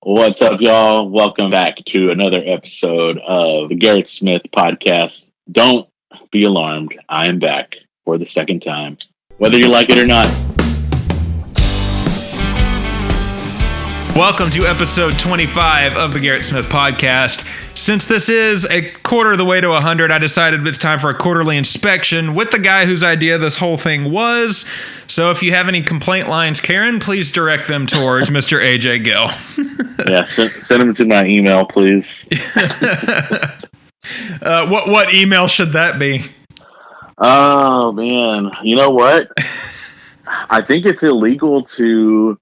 What's up, y'all? Welcome back to another episode of the Garrett Smith podcast. Don't be alarmed. I am back for the second time, whether you like it or not. Welcome to episode 25 of the Garrett Smith podcast. Since this is a quarter of the way to 100, I decided it's time for a quarterly inspection with the guy whose idea this whole thing was. So if you have any complaint lines, Karen, please direct them towards Mr. AJ Guel. Yeah, send them to my email, please. What email should that be? Oh, man. You know what? I think it's illegal to,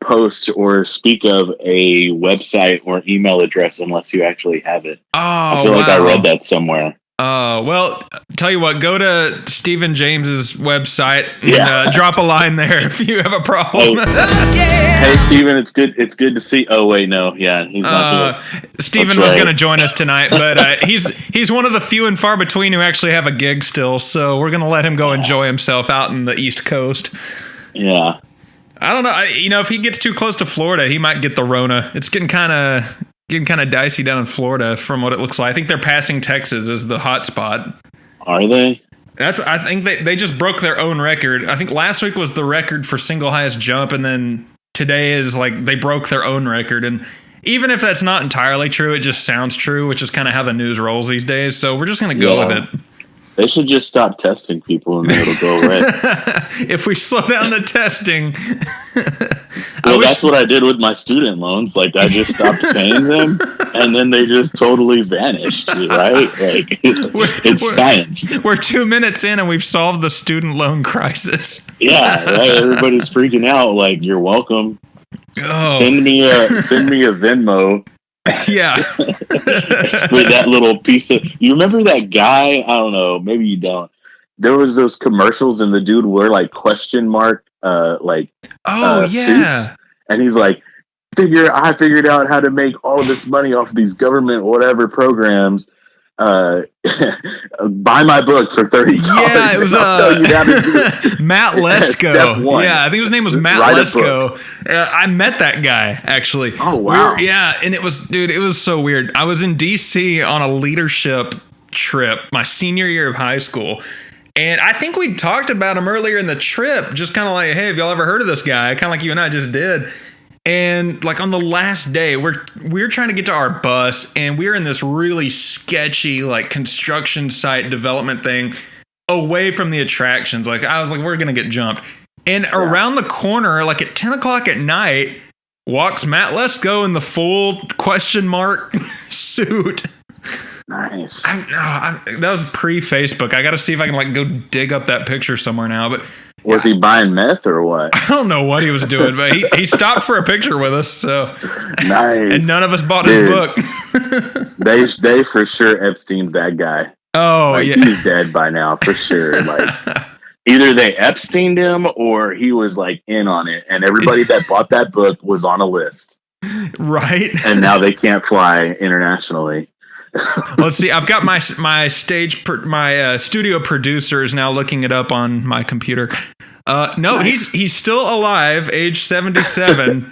post or speak of a website or email address unless you actually have it. Oh, I feel like I read that somewhere. Well, tell you what, go to Stephen James's website and drop a line there if you have a problem. Hey, Stephen, it's good to see. Oh, wait, no. Yeah, he's not here. Stephen was going to join us tonight, but he's one of the few and far between who actually have a gig still, so we're going to let him go enjoy himself out in the East Coast. Yeah. I don't know. If he gets too close to Florida, he might get the Rona. It's getting kind of dicey down in Florida from what it looks like. I think they're passing Texas as the hot spot. Are they? I think they just broke their own record. I think last week was the record for single highest jump, and then today is they broke their own record. And even if that's not entirely true, it just sounds true, which is kind of how the news rolls these days. So we're just going to go with it. They should just stop testing people and then it'll go away. If we slow down the testing. Well, that's what I did with my student loans. I just stopped paying them and then they just totally vanished, right? It's science. We're 2 minutes in and we've solved the student loan crisis. Yeah, right. Everybody's freaking out. You're welcome. Oh. Send me a Venmo. Yeah. With that little piece of, you remember that guy? I don't know, maybe you don't. There was those commercials and the dude wore question mark suits, and he's like, I figured out how to make all of this money off of these government whatever programs. Buy my book for $30. Yeah, it was Matt Lesko. Yeah, I think his name was Matt Lesko. I met that guy actually. Oh wow! And it was so weird. I was in DC on a leadership trip my senior year of high school, and I think we talked about him earlier in the trip. Just kind of hey, have y'all ever heard of this guy? Kind of like you and I just did. And on the last day, we're trying to get to our bus, and we're in this really sketchy construction site development thing away from the attractions. I was we're gonna get jumped. And around the corner, at 10 o'clock at night, walks Matt Lesko in the full question mark suit. Nice. That was pre-Facebook. I got to see if I can go dig up that picture somewhere now. But was he buying meth or what? I don't know what he was doing, but he stopped for a picture with us. So nice. And none of us bought his book. they for sure Epstein's that guy. Oh yeah, he's dead by now for sure. Either they Epsteined him or he was in on it, and everybody that bought that book was on a list, right? And now they can't fly internationally. Let's see. I've got my studio producer is now looking it up on my computer. No, nice. He's still alive, age 77.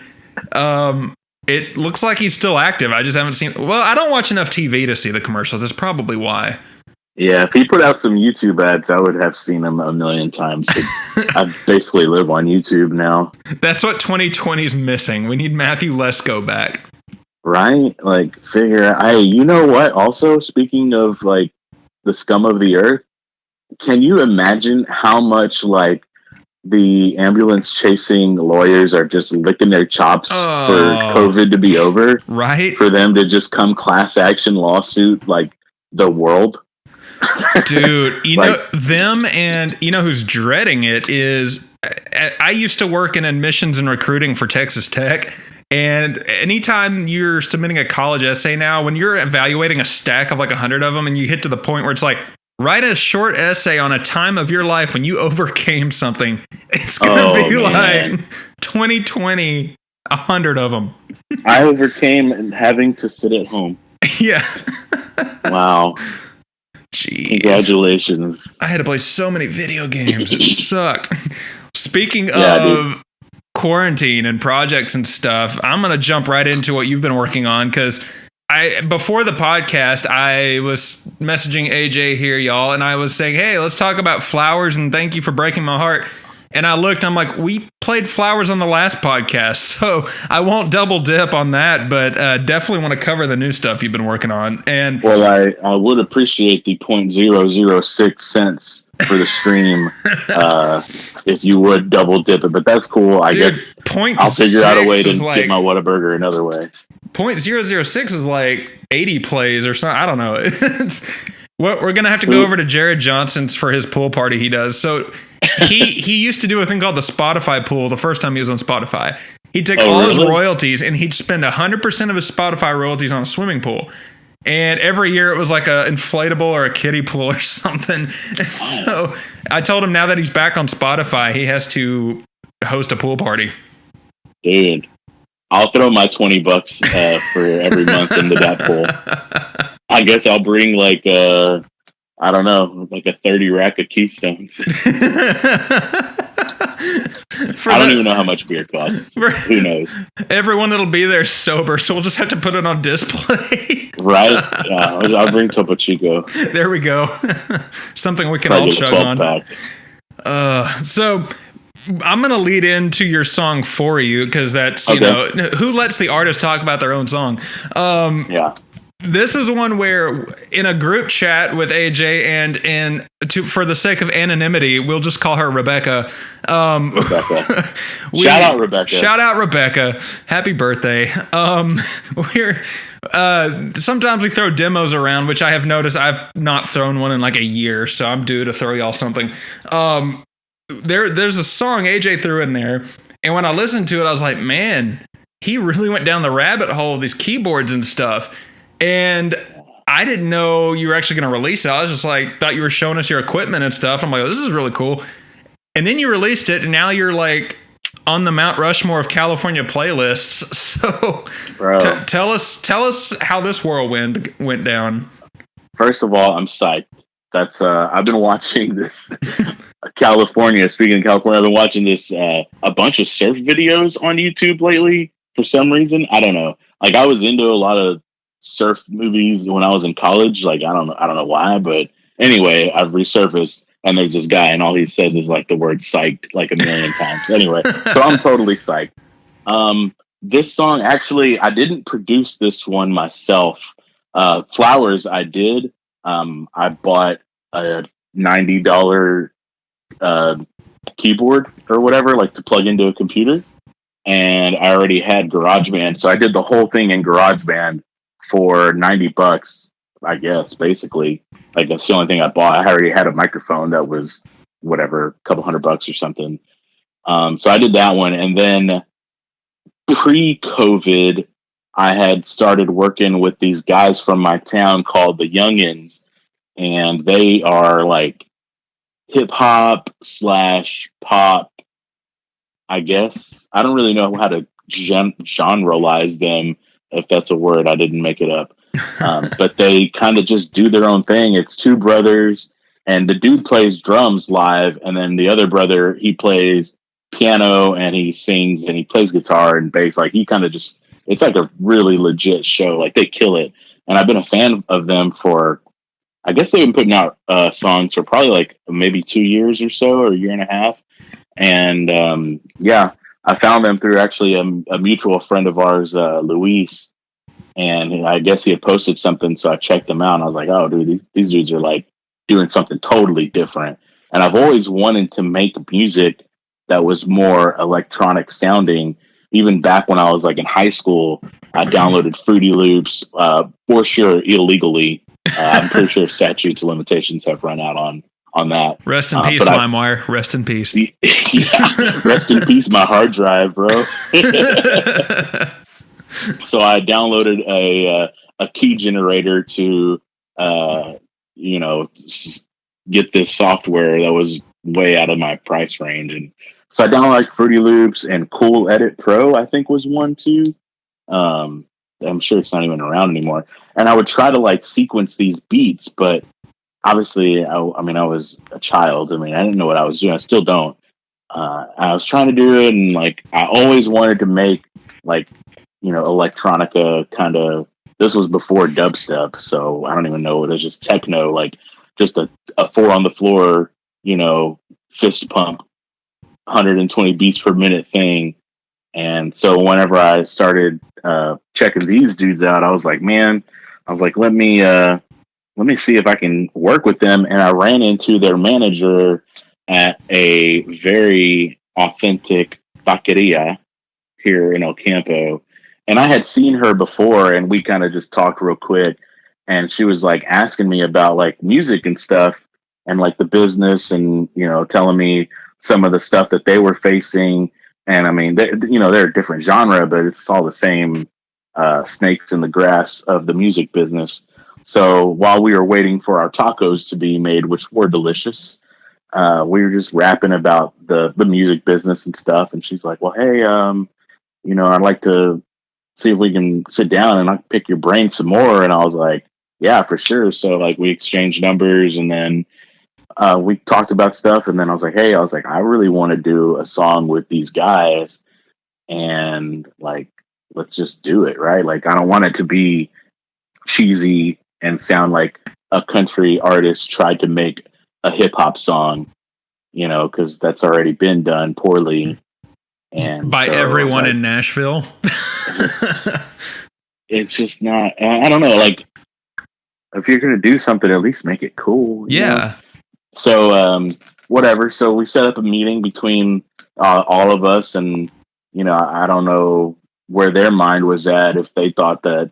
It looks like he's still active. I just haven't seen. Well, I don't watch enough TV to see the commercials. That's probably why. Yeah, if he put out some YouTube ads, I would have seen him a million times. I basically live on YouTube now. That's what 2020 is missing. We need Matthew Lesko back. Right? You know what? Also, speaking of the scum of the earth, can you imagine how much the ambulance chasing lawyers are just licking their chops for COVID to be over? Right? For them to just come class action lawsuit the world? Dude, know them, and who's dreading it is I used to work in admissions and recruiting for Texas Tech. And anytime you're submitting a college essay now, when you're evaluating a stack of 100 of them and you hit to the point where it's write a short essay on a time of your life when you overcame something, it's going to be 2020, 100 of them. I overcame having to sit at home. Yeah. Wow. Jeez. Congratulations. I had to play so many video games. It sucked. Speaking of quarantine and projects and stuff, I'm going to jump right into what you've been working on, because before the podcast, I was messaging AJ here, y'all, and I was saying, hey, let's talk about Flowers and thank you for breaking my heart. And I looked, I'm like, we played Flowers on the last podcast, so I won't double dip on that, but definitely want to cover the new stuff you've been working on. And well, I would appreciate the 0.006 cents for the stream if you would double dip it, but that's cool. I guess I'll figure out a way to get my Whataburger another way. 0.006 is like 80 plays or something. I don't know. We're going to have to go over to Jared Johnson's for his pool party he does. So he used to do a thing called the Spotify pool the first time he was on Spotify. He'd take all his royalties and he'd spend 100% of his Spotify royalties on a swimming pool. And every year it was like an inflatable or a kiddie pool or something. And so I told him now that he's back on Spotify, he has to host a pool party. Dude, I'll throw my $20 for every month into that pool. I guess I'll bring like I don't know, like a 30 rack of Keystones. I don't even know how much beer costs. Who knows? Everyone that'll be there sober, so we'll just have to put it on display. Right? Yeah, I'll bring Topo Chico. There we go. Something we can all chug on. So I'm going to lead into your song For You, because that's, you know, who lets the artist talk about their own song? Yeah. This is one where in a group chat with AJ and for the sake of anonymity, we'll just call her Rebecca. Rebecca. Shout out Rebecca. Happy birthday. Sometimes we throw demos around, which I have noticed I've not thrown one in like a year, so I'm due to throw y'all something. There's a song AJ threw in there, and when I listened to it, I was like, man, he really went down the rabbit hole of these keyboards and stuff. And I didn't know you were actually going to release it. I was just like, thought you were showing us your equipment and stuff. I'm like, oh, this is really cool. And then you released it, and now you're like on the Mount Rushmore of California playlists. So tell us how this whirlwind went down. First of all, I'm psyched. That's I've been watching this California. Speaking of California, I've been watching this a bunch of surf videos on YouTube lately for some reason. I don't know. Like, I was into a lot of surf movies when I was in college. Like, I don't know why, but anyway, I've resurfaced, and there's this guy, and all he says is like the word psyched like a million times. Anyway, so I'm totally psyched. This song, actually, I didn't produce this one myself. Flowers, I did. I bought a $90 keyboard or whatever, like to plug into a computer, and I already had GarageBand, so I did the whole thing in GarageBand for $90, I guess. Basically, like, that's the only thing I bought. I already had a microphone that was whatever, a couple $100 or something. So I did that one, and then pre-COVID, I had started working with these guys from my town called the Youngins, and they are like hip hop / pop, I guess. I don't really know how to generalize them, if that's a word. I didn't make it up. But they kind of just do their own thing. It's two brothers, and the dude plays drums live, and then the other brother, he plays piano and he sings and he plays guitar and bass. Like, he kind of just, it's like a really legit show. Like, they kill it. And I've been a fan of them for, I guess they've been putting out songs for probably like maybe 2 years or so, or a year and a half. And yeah, I found them through actually a mutual friend of ours, Luis. And I guess he had posted something, so I checked them out, and I was like, oh, dude, these dudes are like doing something totally different. And I've always wanted to make music that was more electronic sounding. Even back when I was like in high school, I downloaded Fruity Loops, for sure illegally. I'm pretty sure statutes of limitations have run out on that. Rest in peace, LimeWire. Rest in peace. Yeah, rest in peace, my hard drive, bro. So I downloaded a key generator to, get this software that was way out of my price range. And so I downloaded like Fruity Loops and Cool Edit Pro, I think was one too. I'm sure it's not even around anymore. And I would try to like sequence these beats, but obviously, I was a child. I mean, I didn't know what I was doing. I still don't. I was trying to do it, and like I always wanted to make like electronica kind of. This was before dubstep, so I don't even know. It was just techno, like just a four on the floor, fist pump, 120 beats per minute thing. And so whenever I started checking these dudes out, I was like, man, let me see if I can work with them. And I ran into their manager at a very authentic taqueria here in El Campo. And I had seen her before, and we kind of just talked real quick. And she was like asking me about like music and stuff and like the business and, telling me some of the stuff that they were facing. And I mean, they're a different genre, but it's all the same snakes in the grass of the music business. So while we were waiting for our tacos to be made, which were delicious, we were just rapping about the music business and stuff. And she's like, well, hey, I'd like to see if we can sit down and I can pick your brain some more. And I was like, yeah, for sure. So like we exchanged numbers, and then we talked about stuff. And then I was like, hey, I really want to do a song with these guys, and like, let's just do it. Right. Like, I don't want it to be cheesy and sound like a country artist tried to make a hip hop song, cause that's already been done poorly. And by so everyone in Nashville. It's just not, I don't know. Like, if you're going to do something, at least make it cool. Yeah. So, whatever. So we set up a meeting between all of us, and, I don't know where their mind was at, if they thought that,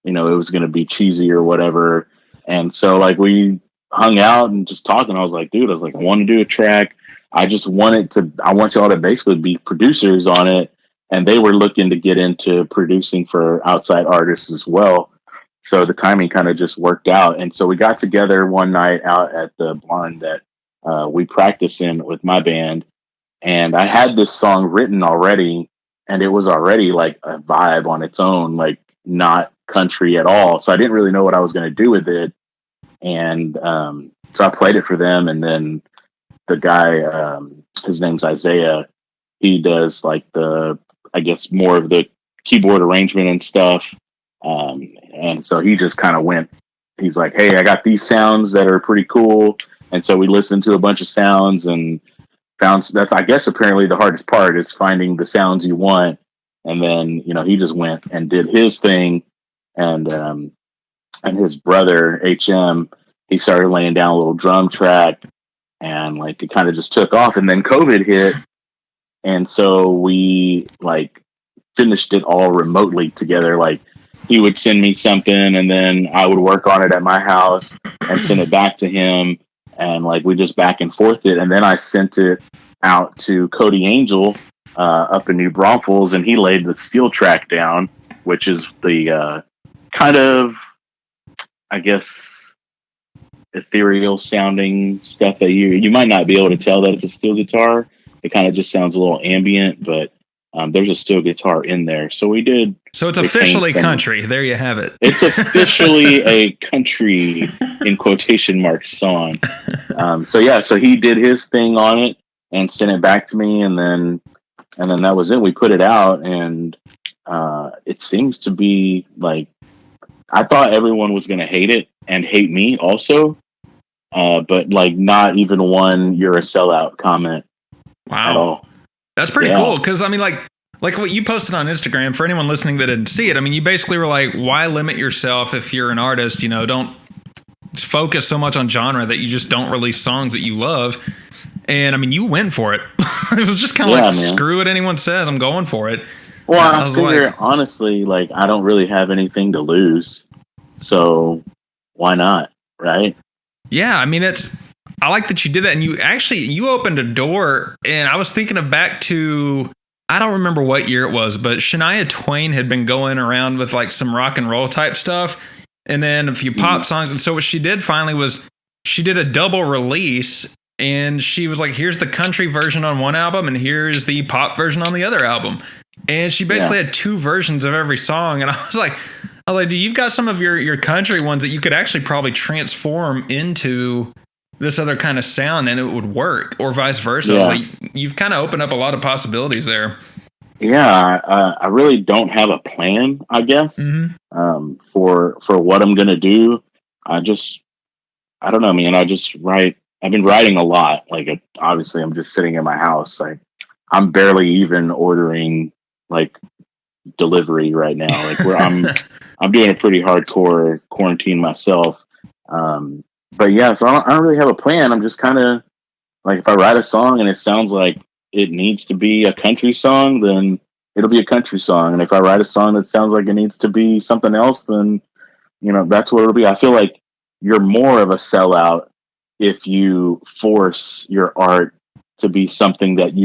it was going to be cheesy or whatever. And so like we hung out and just talked, and I was like, dude, I want to do a track. I want y'all to basically be producers on it. And they were looking to get into producing for outside artists as well. So the timing kind of just worked out. And so we got together one night out at the barn that we practice in with my band. And I had this song written already, and it was already like a vibe on its own, like not country at all. So I didn't really know what I was going to do with it. And so I played it for them. And then the guy, his name's Isaiah, he does like I guess more of the keyboard arrangement and stuff. And so he just kind of he's like, hey, I got these sounds that are pretty cool. And so we listened to a bunch of sounds and that's, I guess, apparently the hardest part is finding the sounds you want. And then, he just went and did his thing. And his brother, HM, he started laying down a little drum track, and like it kind of just took off. And then COVID hit. And so we like finished it all remotely together. Like, he would send me something, and then I would work on it at my house and send it back to him. And like, we just back and forth it. And then I sent it out to Cody Angel up in New Braunfels, and he laid the steel track down, which is the kind of, I guess, ethereal sounding stuff that you might not be able to tell that it's a steel guitar. It kind of just sounds a little ambient, but there's a steel guitar in there. So we did. So it's officially country. There you have it. It's officially a country in quotation marks song. So he did his thing on it and sent it back to me, and then that was it. We put it out, and it seems to be like, I thought everyone was going to hate it and hate me also, but like not even one "you're a sellout" comment. Wow, at all. That's pretty cool. Because I mean, like what you posted on Instagram, for anyone listening that didn't see it, I mean, you basically were like, why limit yourself if you're an artist? Don't focus so much on genre that you just don't release songs that you love. And I mean, you went for it. It was just kind of like, man, screw what anyone says, I'm going for it. Well, I figure, honestly, like, I don't really have anything to lose, so why not, right? Yeah, I mean, I like that you did that, and you opened a door, and I was thinking of back to, I don't remember what year it was, but Shania Twain had been going around with like some rock and roll type stuff, and then a few pop songs, and so what she did finally was she did a double release, and she was like, here's the country version on one album, and here's the pop version on the other album. And she basically had two versions of every song. And I was like, dude, you've got some of your country ones that you could actually probably transform into this other kind of sound and it would work, or vice versa. I was like, you've kind of opened up a lot of possibilities there. Yeah, I really don't have a plan, I guess, for what I'm gonna do. I don't know, man. I just write. I've been writing a lot. Like, obviously, I'm just sitting in my house. Like, I'm barely even ordering like delivery right now. Like, where I'm doing a pretty hardcore quarantine myself. But yeah, so I don't really have a plan. I'm just kind of like, if I write a song and it sounds like it needs to be a country song, then it'll be a country song. And if I write a song that sounds like it needs to be something else, then, that's what it'll be. I feel like you're more of a sellout if you force your art to be something that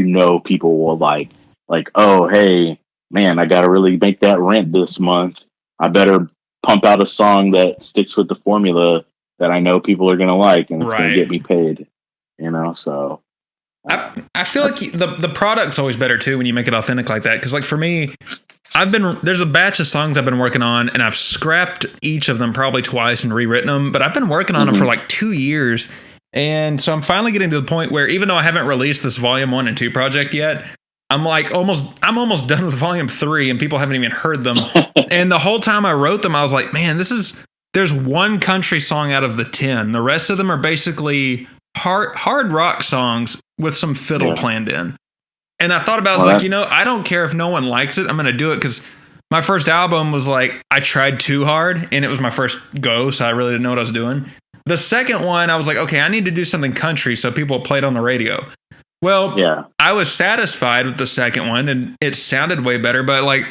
people will like. Like, oh, hey, man, I got to really make that rent this month. I better pump out a song that sticks with the formula that I know people are going to like, and it's going to get me paid. So I feel like the product's always better too when you make it authentic like that. Because like for me, there's a batch of songs I've been working on, and I've scrapped each of them probably twice and rewritten them. But I've been working on them for like 2 years, and so I'm finally getting to the point where, even though I haven't released this Volume 1 and 2 project yet, I'm almost done with Volume 3, and people haven't even heard them. And the whole time I wrote them, I was like, man, there's one country song out of the 10. The rest of them are basically hard rock songs with some fiddle planned in. And I thought about it, I don't care if no one likes it. I'm going to do it, because my first album was like, I tried too hard, and it was my first go, so I really didn't know what I was doing. The second one, I was like, okay, I need to do something country so people play it on the radio. Well, I was satisfied with the second one, and it sounded way better, but like,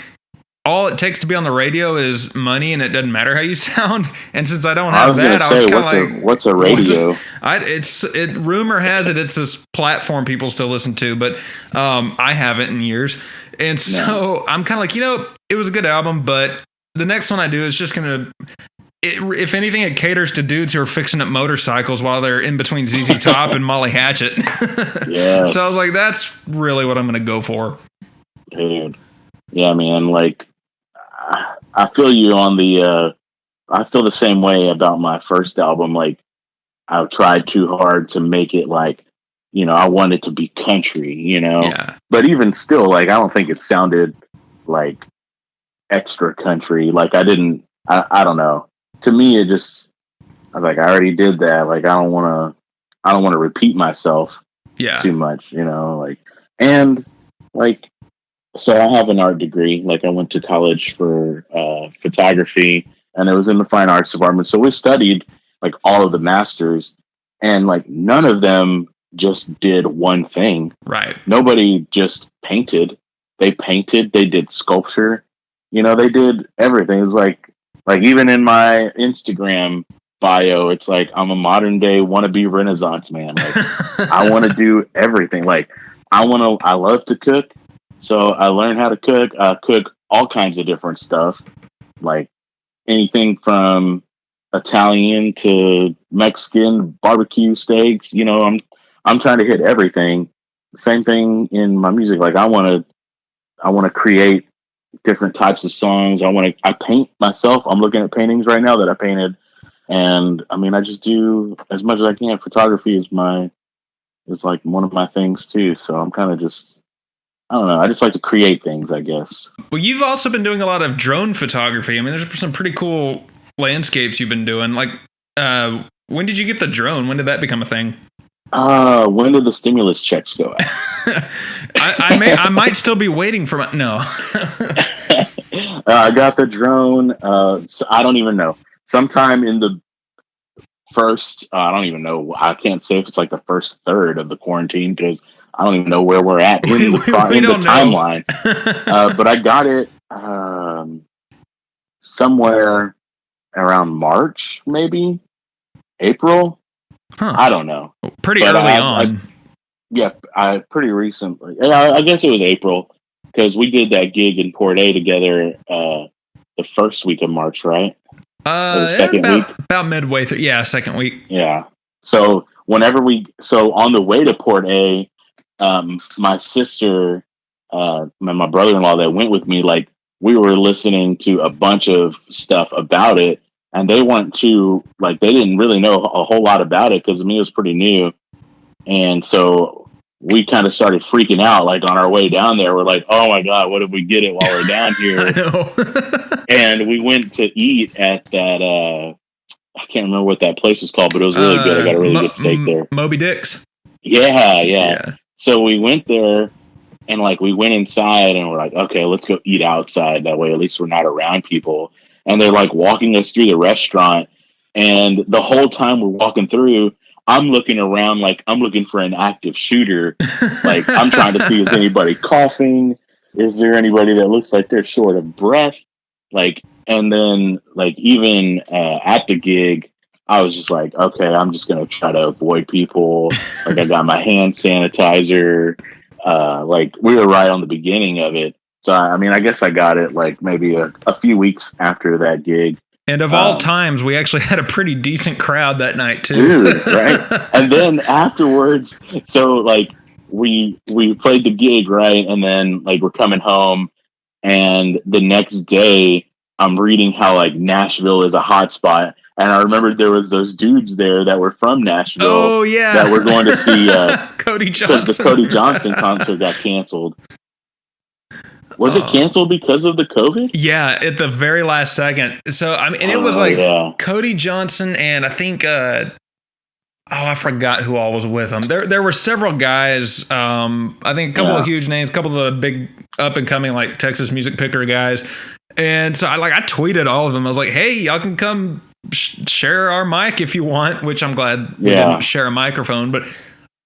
all it takes to be on the radio is money, and it doesn't matter how you sound. And since I don't have that, I was kind of like, what's a radio? Rumor has it it's this platform people still listen to, but I haven't in years. And so I'm kind of like, it was a good album, but the next one I do is just going to, if anything, it caters to dudes who are fixing up motorcycles while they're in between ZZ Top and Molly Hatchet. Yes. So I was like, that's really what I'm going to go for. Dude. Yeah, man. Like, I feel you on I feel the same way about my first album. Like, I've tried too hard to make it like, I want it to be country, Yeah. But even still, like, I don't think it sounded like extra country. Like, I don't know. To me, I was like, I already did that. Like, I don't want to repeat myself too much, like, and like, so I have an art degree. Like, I went to college for photography, and it was in the fine arts department. So we studied like all of the masters, and like none of them just did one thing. Right. Nobody just painted. They painted. They did sculpture. They did everything. It was like even in my Instagram bio, it's like, I'm a modern day wannabe Renaissance man. Like, I want to do everything. Like, I love to cook. So I learned how to cook. I cook all kinds of different stuff, like anything from Italian to Mexican barbecue steaks. I'm trying to hit everything. Same thing in my music. Like, I want to create different types of songs. I paint myself. I'm looking at paintings right now that I painted, and I mean, I just do as much as I can. Photography is like one of my things too. So I'm kind of just, I don't know. I just like to create things, I guess. Well, you've also been doing a lot of drone photography. I mean, there's some pretty cool landscapes you've been doing. Like, when did you get the drone? When did that become a thing? When did the stimulus checks go out? I might still be waiting for no. I got the drone. So I don't even know. Sometime in the first, I don't even know. I can't say if it's like the first third of the quarantine, because I don't even know where we're at in the timeline. But I got it somewhere around March, maybe April. Huh. I don't know. Pretty early on. Pretty recently. I guess it was April, because we did that gig in Port A together the first week of March, right? About midway through. Yeah, second week. Yeah. So on the way to Port A, my sister, my brother-in-law that went with me, like, we were listening to a bunch of stuff about it, and they weren't too like they didn't really know a whole lot about it because it was pretty new, and so we kind of started freaking out. Like on our way down there, we're like, "Oh my god, what if we get it while we're down here?" I know. And we went to eat at that. I can't remember what that place was called, but it was really good. I got a really good steak there. Moby Dick's. Yeah. So we went there, and like we went inside, and we're like, okay, let's go eat outside. That way, at least we're not around people. And they're like walking us through the restaurant, and the whole time we're walking through, I'm looking around like I'm looking for an active shooter. Like I'm trying to see is anybody coughing? Is there anybody that looks like they're short of breath? Like, and then like even at the gig, I was just like, okay, I'm just gonna try to avoid people. Like I got my hand sanitizer. Like we were right on the beginning of it. So I mean, I guess I got it like maybe a few weeks after that gig. And of all times, we actually had a pretty decent crowd that night too. Dude, right? And then afterwards, so like we played the gig, right? And then like we're coming home, and the next day I'm reading how like Nashville is a hot spot. And I remember there was those dudes there that were from Nashville. Oh yeah, that were going to see Cody Johnson because the Cody Johnson concert got canceled. Was it canceled because of the COVID? Yeah, at the very last second. So I mean, and it was like Cody Johnson and I think I forgot who all was with him. There were several guys. I think a couple of huge names, a couple of the big up and coming like Texas music picker guys. And so I tweeted all of them. I was like, hey, y'all can come share our mic if you want, which I'm glad we didn't share a microphone. But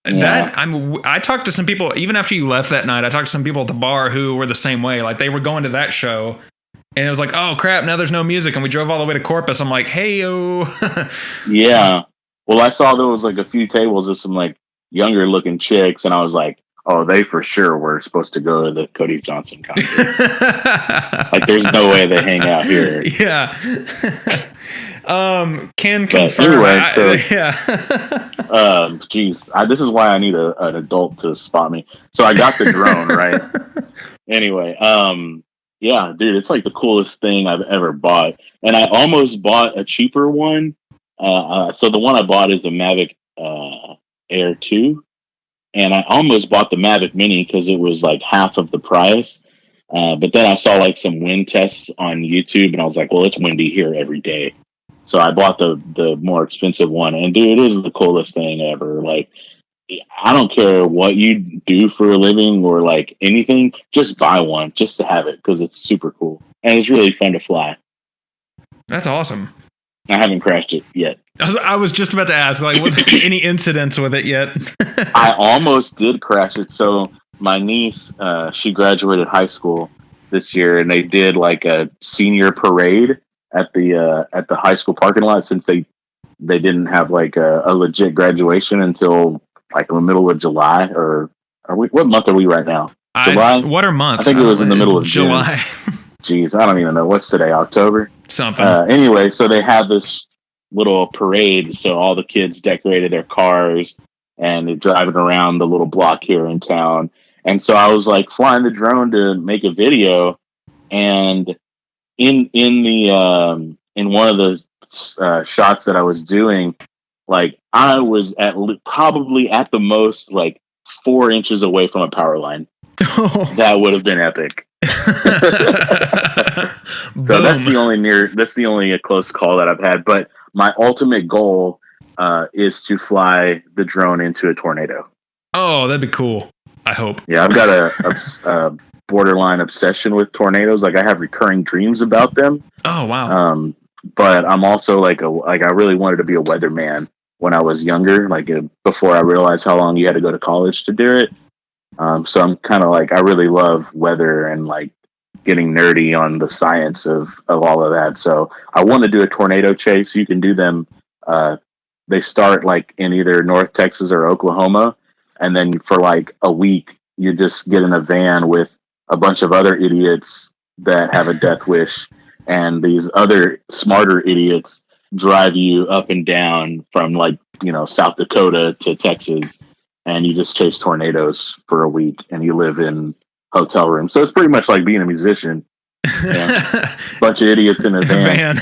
I talked to some people, even after you left that night, I talked to some people at the bar who were the same way. Like they were going to that show and it was like, oh crap, now there's no music. And we drove all the way to Corpus. I'm like, hey, yo. Yeah. Well, I saw there was like a few tables of some like younger looking chicks. And I was like, oh, they for sure were supposed to go to the Cody Johnson concert. Like there's no way they hang out here. Yeah. Can confirm. Anyway, geez, this is why I need an adult to spot me. So I got the drone, right? Anyway, yeah, dude, it's like the coolest thing I've ever bought, and I almost bought a cheaper one. So the one I bought is a Mavic Air 2, and I almost bought the Mavic Mini because it was like half of the price. But then I saw like some wind tests on YouTube, and I was like, well, it's windy here every day. So I bought the more expensive one, and dude, it is the coolest thing ever. Like, I don't care what you do for a living or like anything, just buy one just to have it because it's super cool and it's really fun to fly. That's awesome. I haven't crashed it yet. I was just about to ask, like, any incidents with it yet? I almost did crash it. So my niece, she graduated high school this year, and they did like a senior parade at the high school parking lot since they didn't have like a legit graduation until like in the middle of July. Or are we? What month are we right now? July. What are months? I think it was in the middle of July. June. Jeez, I don't even know. What's today? October? Something. Anyway, so they had this little parade. So all the kids decorated their cars and they're driving around the little block here in town. And so I was like flying the drone to make a video, and in one of the shots that I was doing, like I was probably at the most like 4 inches away from a power line. That would have been epic. So that's the only close call that I've had. But my ultimate goal is to fly the drone into a tornado. Oh, that'd be cool. I hope. Yeah, I've got a borderline obsession with tornadoes. Like I have recurring dreams about them. Oh wow. But I'm also I really wanted to be a weatherman when I was younger, before I realized how long you had to go to college to do it. So I'm kind of like, I really love weather and like getting nerdy on the science of all of that. So I want to do a tornado chase. You can do them. They start like in either North Texas or Oklahoma. And then for like a week, you just get in a van with a bunch of other idiots that have a death wish. And these other smarter idiots drive you up and down from South Dakota to Texas. And you just chase tornadoes for a week and you live in hotel rooms. So it's pretty much like being a musician. Bunch of idiots in a van.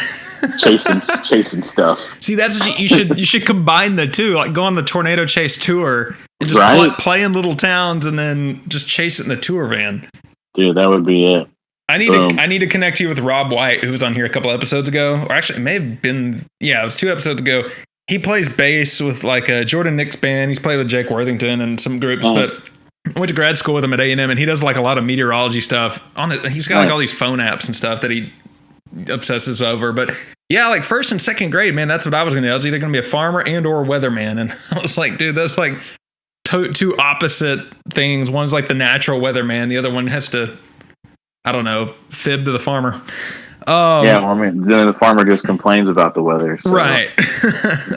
chasing stuff. See, that's what you should combine the two, like go on the Tornado Chase tour and just play in little towns and then just chase it in the tour van. Dude, that would be it. I need to connect you with Rob White, who was on here a couple episodes ago, or actually it may have been, it was 2 episodes ago. He plays bass with like a Jordan Nick's band. He's played with Jake Worthington and some groups, but I went to grad school with him at A&M, and he does like a lot of meteorology stuff on it. He's got like all these phone apps and stuff that he obsesses over. But yeah, like 1st and 2nd grade, man, that's what I was going to do. I was either going to be a farmer and or a weatherman. And I was like, dude, that's like two opposite things. One's like the natural weatherman. The other one has to, I don't know, fib to the farmer. Yeah, well, I mean, then the farmer just complains about the weather. So, right.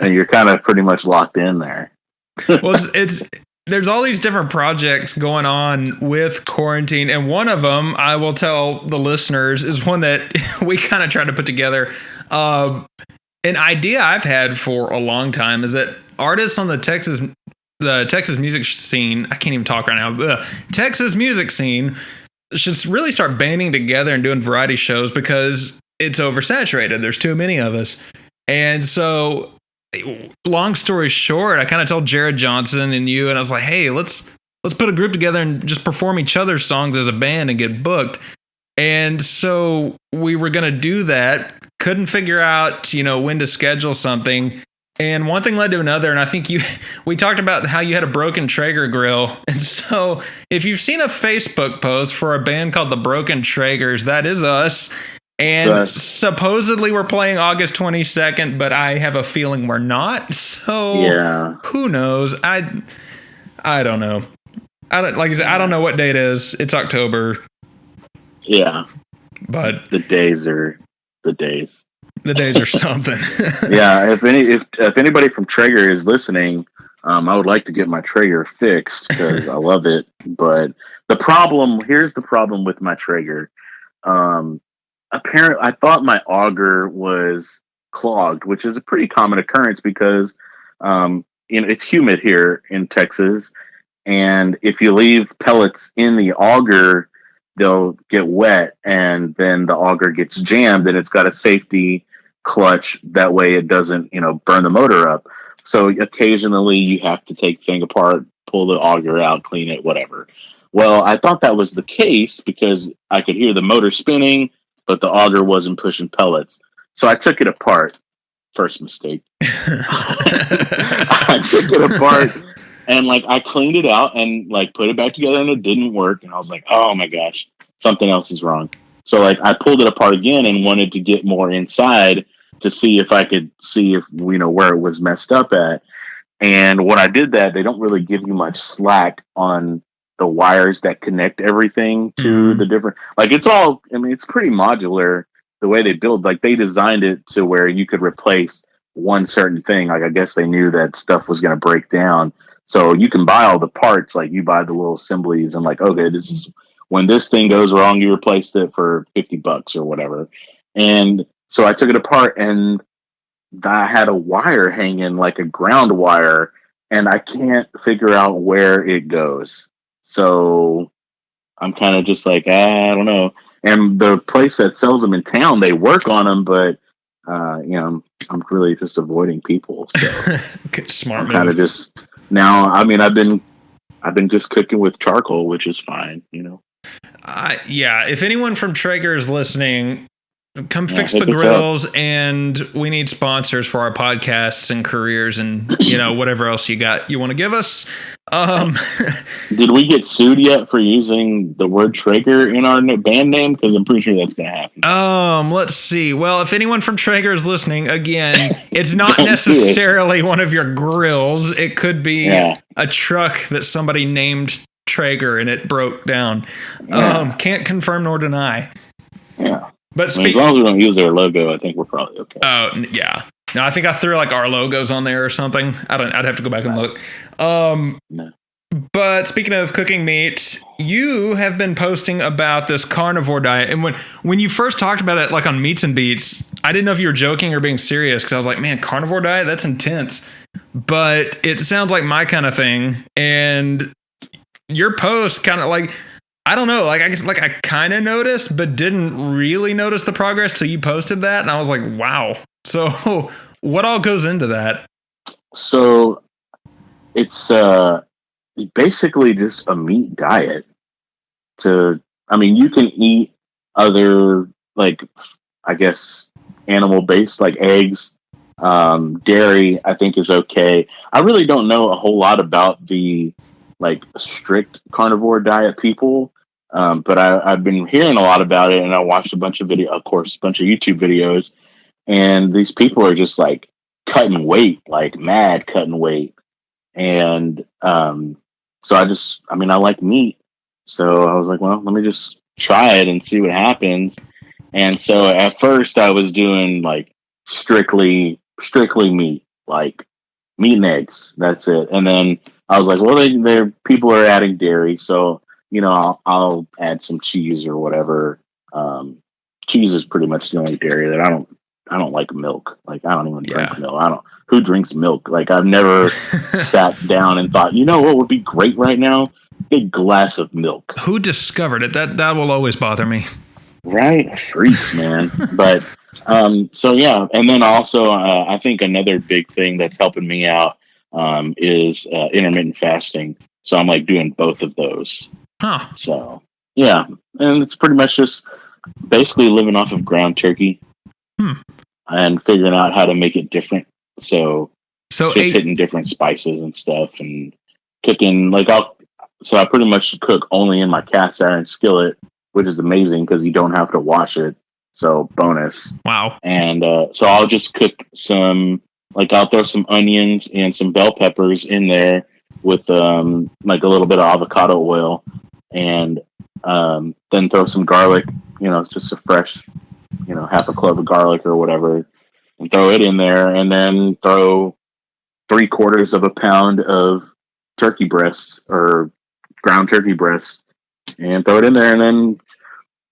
And you're kind of pretty much locked in there. Well, there's all these different projects going on with quarantine. And one of them, I will tell the listeners, is one that we kind of tried to put together. An idea I've had for a long time is that artists on the Texas music scene, I can't even talk right now, Texas music scene should really start banding together and doing variety shows because it's oversaturated. There's too many of us. And so, long story short, I kind of told Jared Johnson and you, and I was like, hey, let's put a group together and just perform each other's songs as a band and get booked. And so we were going to do that. Couldn't figure out, when to schedule something. And one thing led to another, and I think we talked about how you had a broken Traeger grill. And so if you've seen a Facebook post for a band called the Broken Traegers, that is us. And supposedly we're playing August 22nd, but I have a feeling we're not. So who knows? I don't know. Like I said, I don't know what day it is. It's October. Yeah. But the days are the days. The days are something. Yeah, if anybody from Traeger is listening, I would like to get my Traeger fixed because I love it. But here's the problem with my Traeger. Apparently, I thought my auger was clogged, which is a pretty common occurrence because it's humid here in Texas, and if you leave pellets in the auger, they'll get wet, and then the auger gets jammed, and it's got a safety clutch. That way it doesn't, burn the motor up. So occasionally you have to take the thing apart, pull the auger out, clean it, whatever. Well, I thought that was the case because I could hear the motor spinning, but the auger wasn't pushing pellets. So I took it apart. First mistake. I took it apart and I cleaned it out and put it back together, and it didn't work. And I was like, oh my gosh, something else is wrong. So I pulled it apart again and wanted to get more inside to see if I could see if where it was messed up at. And when I did that, they don't really give you much slack on the wires that connect everything to the different, it's pretty modular the way they build. They designed it to where you could replace one certain thing. I guess they knew that stuff was going to break down. So you can buy all the parts, you buy the little assemblies and okay, this is when this thing goes wrong, you replaced it for $50 or whatever. And so I took it apart and I had a wire hanging, like a ground wire, and I can't figure out where it goes. So I'm kind of just I don't know. And the place that sells them in town, they work on them, but I'm really just avoiding people. So smart. I'm kind of just now. I mean, I've been just cooking with charcoal, which is fine. Yeah. If anyone from Traeger is listening, come fix the grills, and we need sponsors for our podcasts and careers and whatever else you want to give us. Did we get sued yet for using the word Traeger in our band name? Because I'm pretty sure that's gonna happen. Let's see. Well, if anyone from Traeger is listening, again, it's not necessarily one of your grills. It could be a truck that somebody named Traeger and it broke down. Can't confirm nor deny. Yeah. But as long as we don't use their logo, I think we're probably okay. Oh, yeah. No, I think I threw our logos on there or something. I'd have to go back and look. No. But speaking of cooking meat, you have been posting about this carnivore diet. And when you first talked about it, on Meats and Beats, I didn't know if you were joking or being serious, because I was like, man, carnivore diet? That's intense. But it sounds like my kind of thing. And your post kind of I don't know. Like, I guess, like, I kind of noticed, but didn't really notice the progress till you posted that. And I was like, wow. So what all goes into that? So it's basically just a meat diet. I mean, you can eat other, like, I guess, animal based, like eggs. Dairy, I think, is okay. I really don't know a whole lot about the like strict carnivore diet people, but I've been hearing a lot about it, and I watched a bunch of of course, a bunch of YouTube videos, and these people are just like cutting weight, like mad cutting weight, and so I mean, I like meat, so I was like, well, let me just try it and see what happens. And so at first I was doing like strictly meat, like meat and eggs. That's it. And then I was like, well, people are adding dairy, so I'll add some cheese or whatever. Cheese is pretty much the only dairy that I don't like milk. Like, I don't even drink milk. I don't. Who drinks milk? Like, I've never sat down and thought, you know what would be great right now? Big glass of milk. Who discovered it? That will always bother me. Right? Freaks, man. But so yeah, and then also I think another big thing that's helping me out is intermittent fasting. So I'm like doing both of those. Huh. So yeah, and it's pretty much just basically living off of ground turkey and figuring out how to make it different. So just hitting different spices and stuff and cooking. Like I pretty much cook only in my cast iron skillet, which is amazing because you don't have to wash it. So bonus. Wow. And so I'll just cook I'll throw some onions and some bell peppers in there with like a little bit of avocado oil, and then throw some garlic, just a fresh, half a clove of garlic or whatever, and throw it in there, and then throw 3/4 of a pound of turkey breasts or ground turkey breasts and throw it in there, and then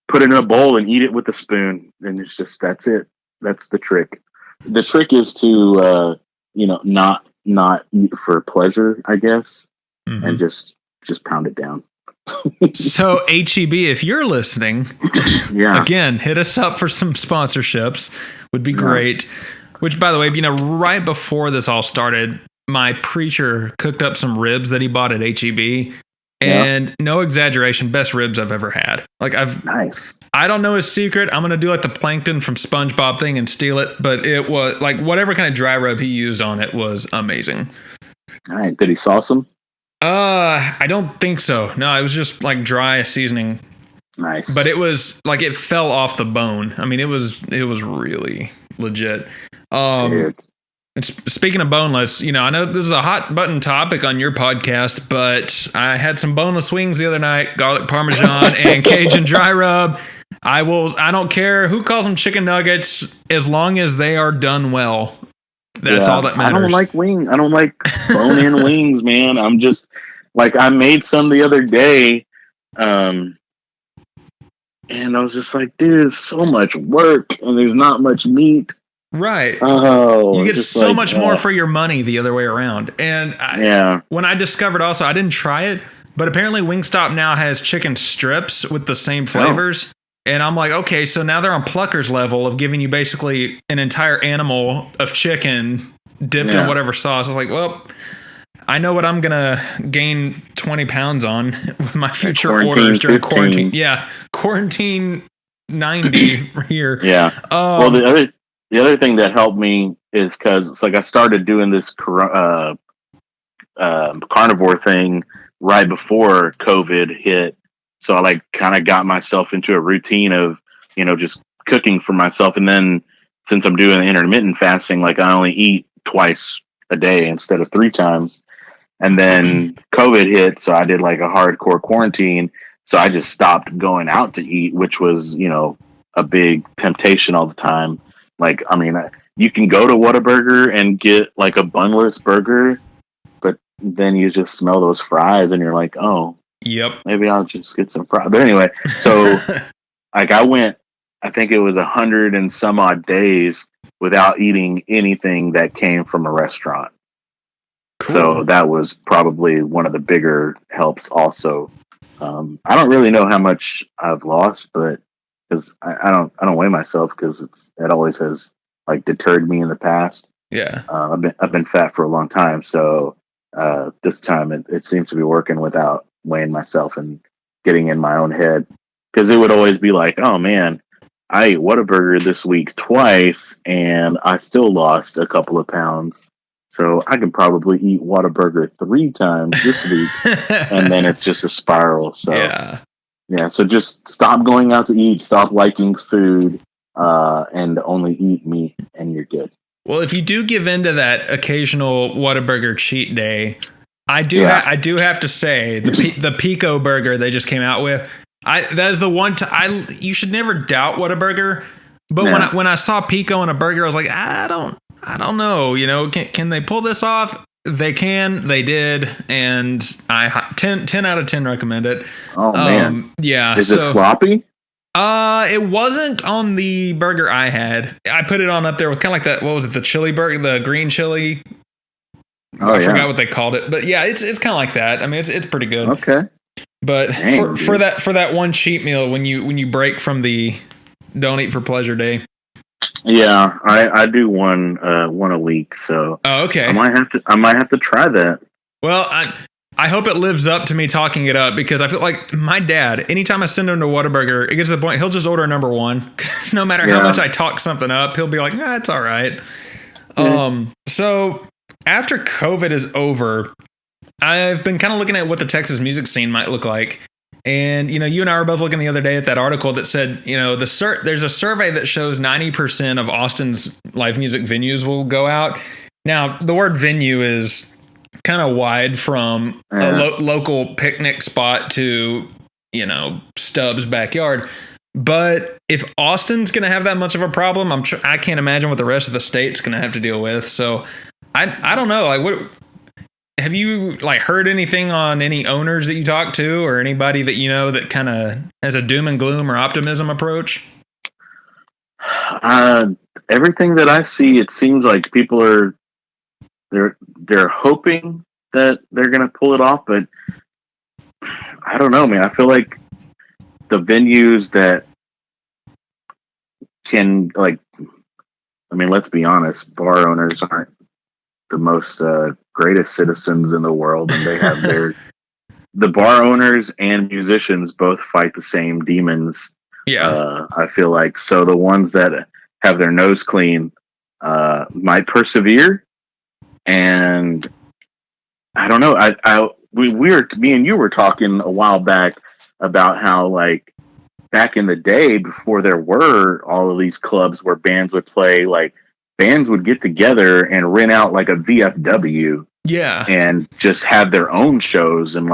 put it in a bowl and eat it with a spoon. And it's just, that's it. That's the trick. The trick is to, not eat for pleasure, I guess, and just pound it down. So HEB, if you're listening, again, hit us up for some sponsorships. Would be great. Which, by the way, right before this all started, my preacher cooked up some ribs that he bought at HEB. And no exaggeration, best ribs I've ever had. Like, nice. I don't know his secret. I'm gonna do like the Plankton from SpongeBob thing and steal it, but it was like whatever kind of dry rub he used on it was amazing. All right, did he sauce them? I don't think so. No, it was just like dry seasoning. Nice. But it was like it fell off the bone. I mean, it was really legit. And speaking of boneless, I know this is a hot button topic on your podcast, but I had some boneless wings the other night, garlic parmesan and Cajun dry rub. I don't care who calls them chicken nuggets as long as they are done well. That's all that matters. I don't like I don't like bone-in wings, man. I'm just like, I made some the other day, and I was just like, dude, it's so much work and there's not much meat. Right. Oh, you get so much more for your money the other way around. And when I discovered also, I didn't try it, but apparently Wingstop now has chicken strips with the same flavors. And I'm like, okay, so now they're on Plucker's level of giving you basically an entire animal of chicken dipped in whatever sauce. I was like, well, I know what I'm going to gain 20 pounds on with my future orders during quarantine. Yeah. Quarantine 90 here. Yeah. Well, the other thing that helped me is because it's like I started doing this carnivore thing right before COVID hit. So I like kind of got myself into a routine of, just cooking for myself. And then since I'm doing intermittent fasting, like I only eat twice a day instead of 3 times. And then COVID hit. So I did like a hardcore quarantine. So I just stopped going out to eat, which was, a big temptation all the time. Like, I mean, you can go to Whataburger and get like a bunless burger, but then you just smell those fries and you're like, oh, yep, maybe I'll just get some fries. But anyway, so like I think it was 100 and some odd days without eating anything that came from a restaurant. Cool. So that was probably one of the bigger helps also. I don't really know how much I've lost, but because I don't weigh myself because it always has like deterred me in the past. Yeah. I've been fat for a long time, so this time it seems to be working without weighing myself and getting in my own head. Because it would always be like, oh man, I ate Whataburger this week twice, and I still lost a couple of pounds. So I could probably eat Whataburger 3 times this week, and then it's just a spiral. So yeah. So just stop going out to eat, stop liking food, and only eat meat, and you're good. Well, if you do give in to that occasional Whataburger cheat day, I do have to say the Pico burger they just came out with. That is the one you should never doubt Whataburger. But when I saw Pico in a burger, I was like, I don't know. You know, can they pull this off? They can. They did, and 10 out of 10 recommend it. Oh man, yeah. Is it sloppy? It wasn't on the burger I had. I put it on up there with kind of like that. What was it? The chili burger, the green chili. I forgot what they called it, but yeah, it's kind of like that. I mean, it's pretty good. Okay. But for that one cheat meal, when you break from the don't eat for pleasure day. Yeah, I do one a week, so okay. I might have to try that. Well, I hope it lives up to me talking it up, because I feel like my dad, anytime I send him to Whataburger, it gets to the point he'll just order number 1, because no matter how much I talk something up, he'll be like, nah, it's all right. So after COVID is over, I've been kind of looking at what the Texas music scene might look like. And, you and I were both looking the other day at that article that said, there's a survey that shows 90% of Austin's live music venues will go out. Now, the word venue is kind of wide, from a local picnic spot to, Stubbs' backyard. But if Austin's going to have that much of a problem, I can't imagine what the rest of the state's going to have to deal with. So I don't know. Like, what have you heard anything on any owners that you talk to, or anybody that that kind of has a doom and gloom or optimism approach? Everything that I see, it seems like people are they're hoping that they're going to pull it off, but I don't know, man. I feel like the venues that can, let's be honest, bar owners aren't the most greatest citizens in the world, and they have the bar owners and musicians both fight the same demons. I feel like, so the ones that have their nose clean might persevere, and I don't know. Me and you were talking a while back about how, back in the day, before there were all of these clubs where bands would play, bands would get together and rent out a VFW, and just have their own shows, and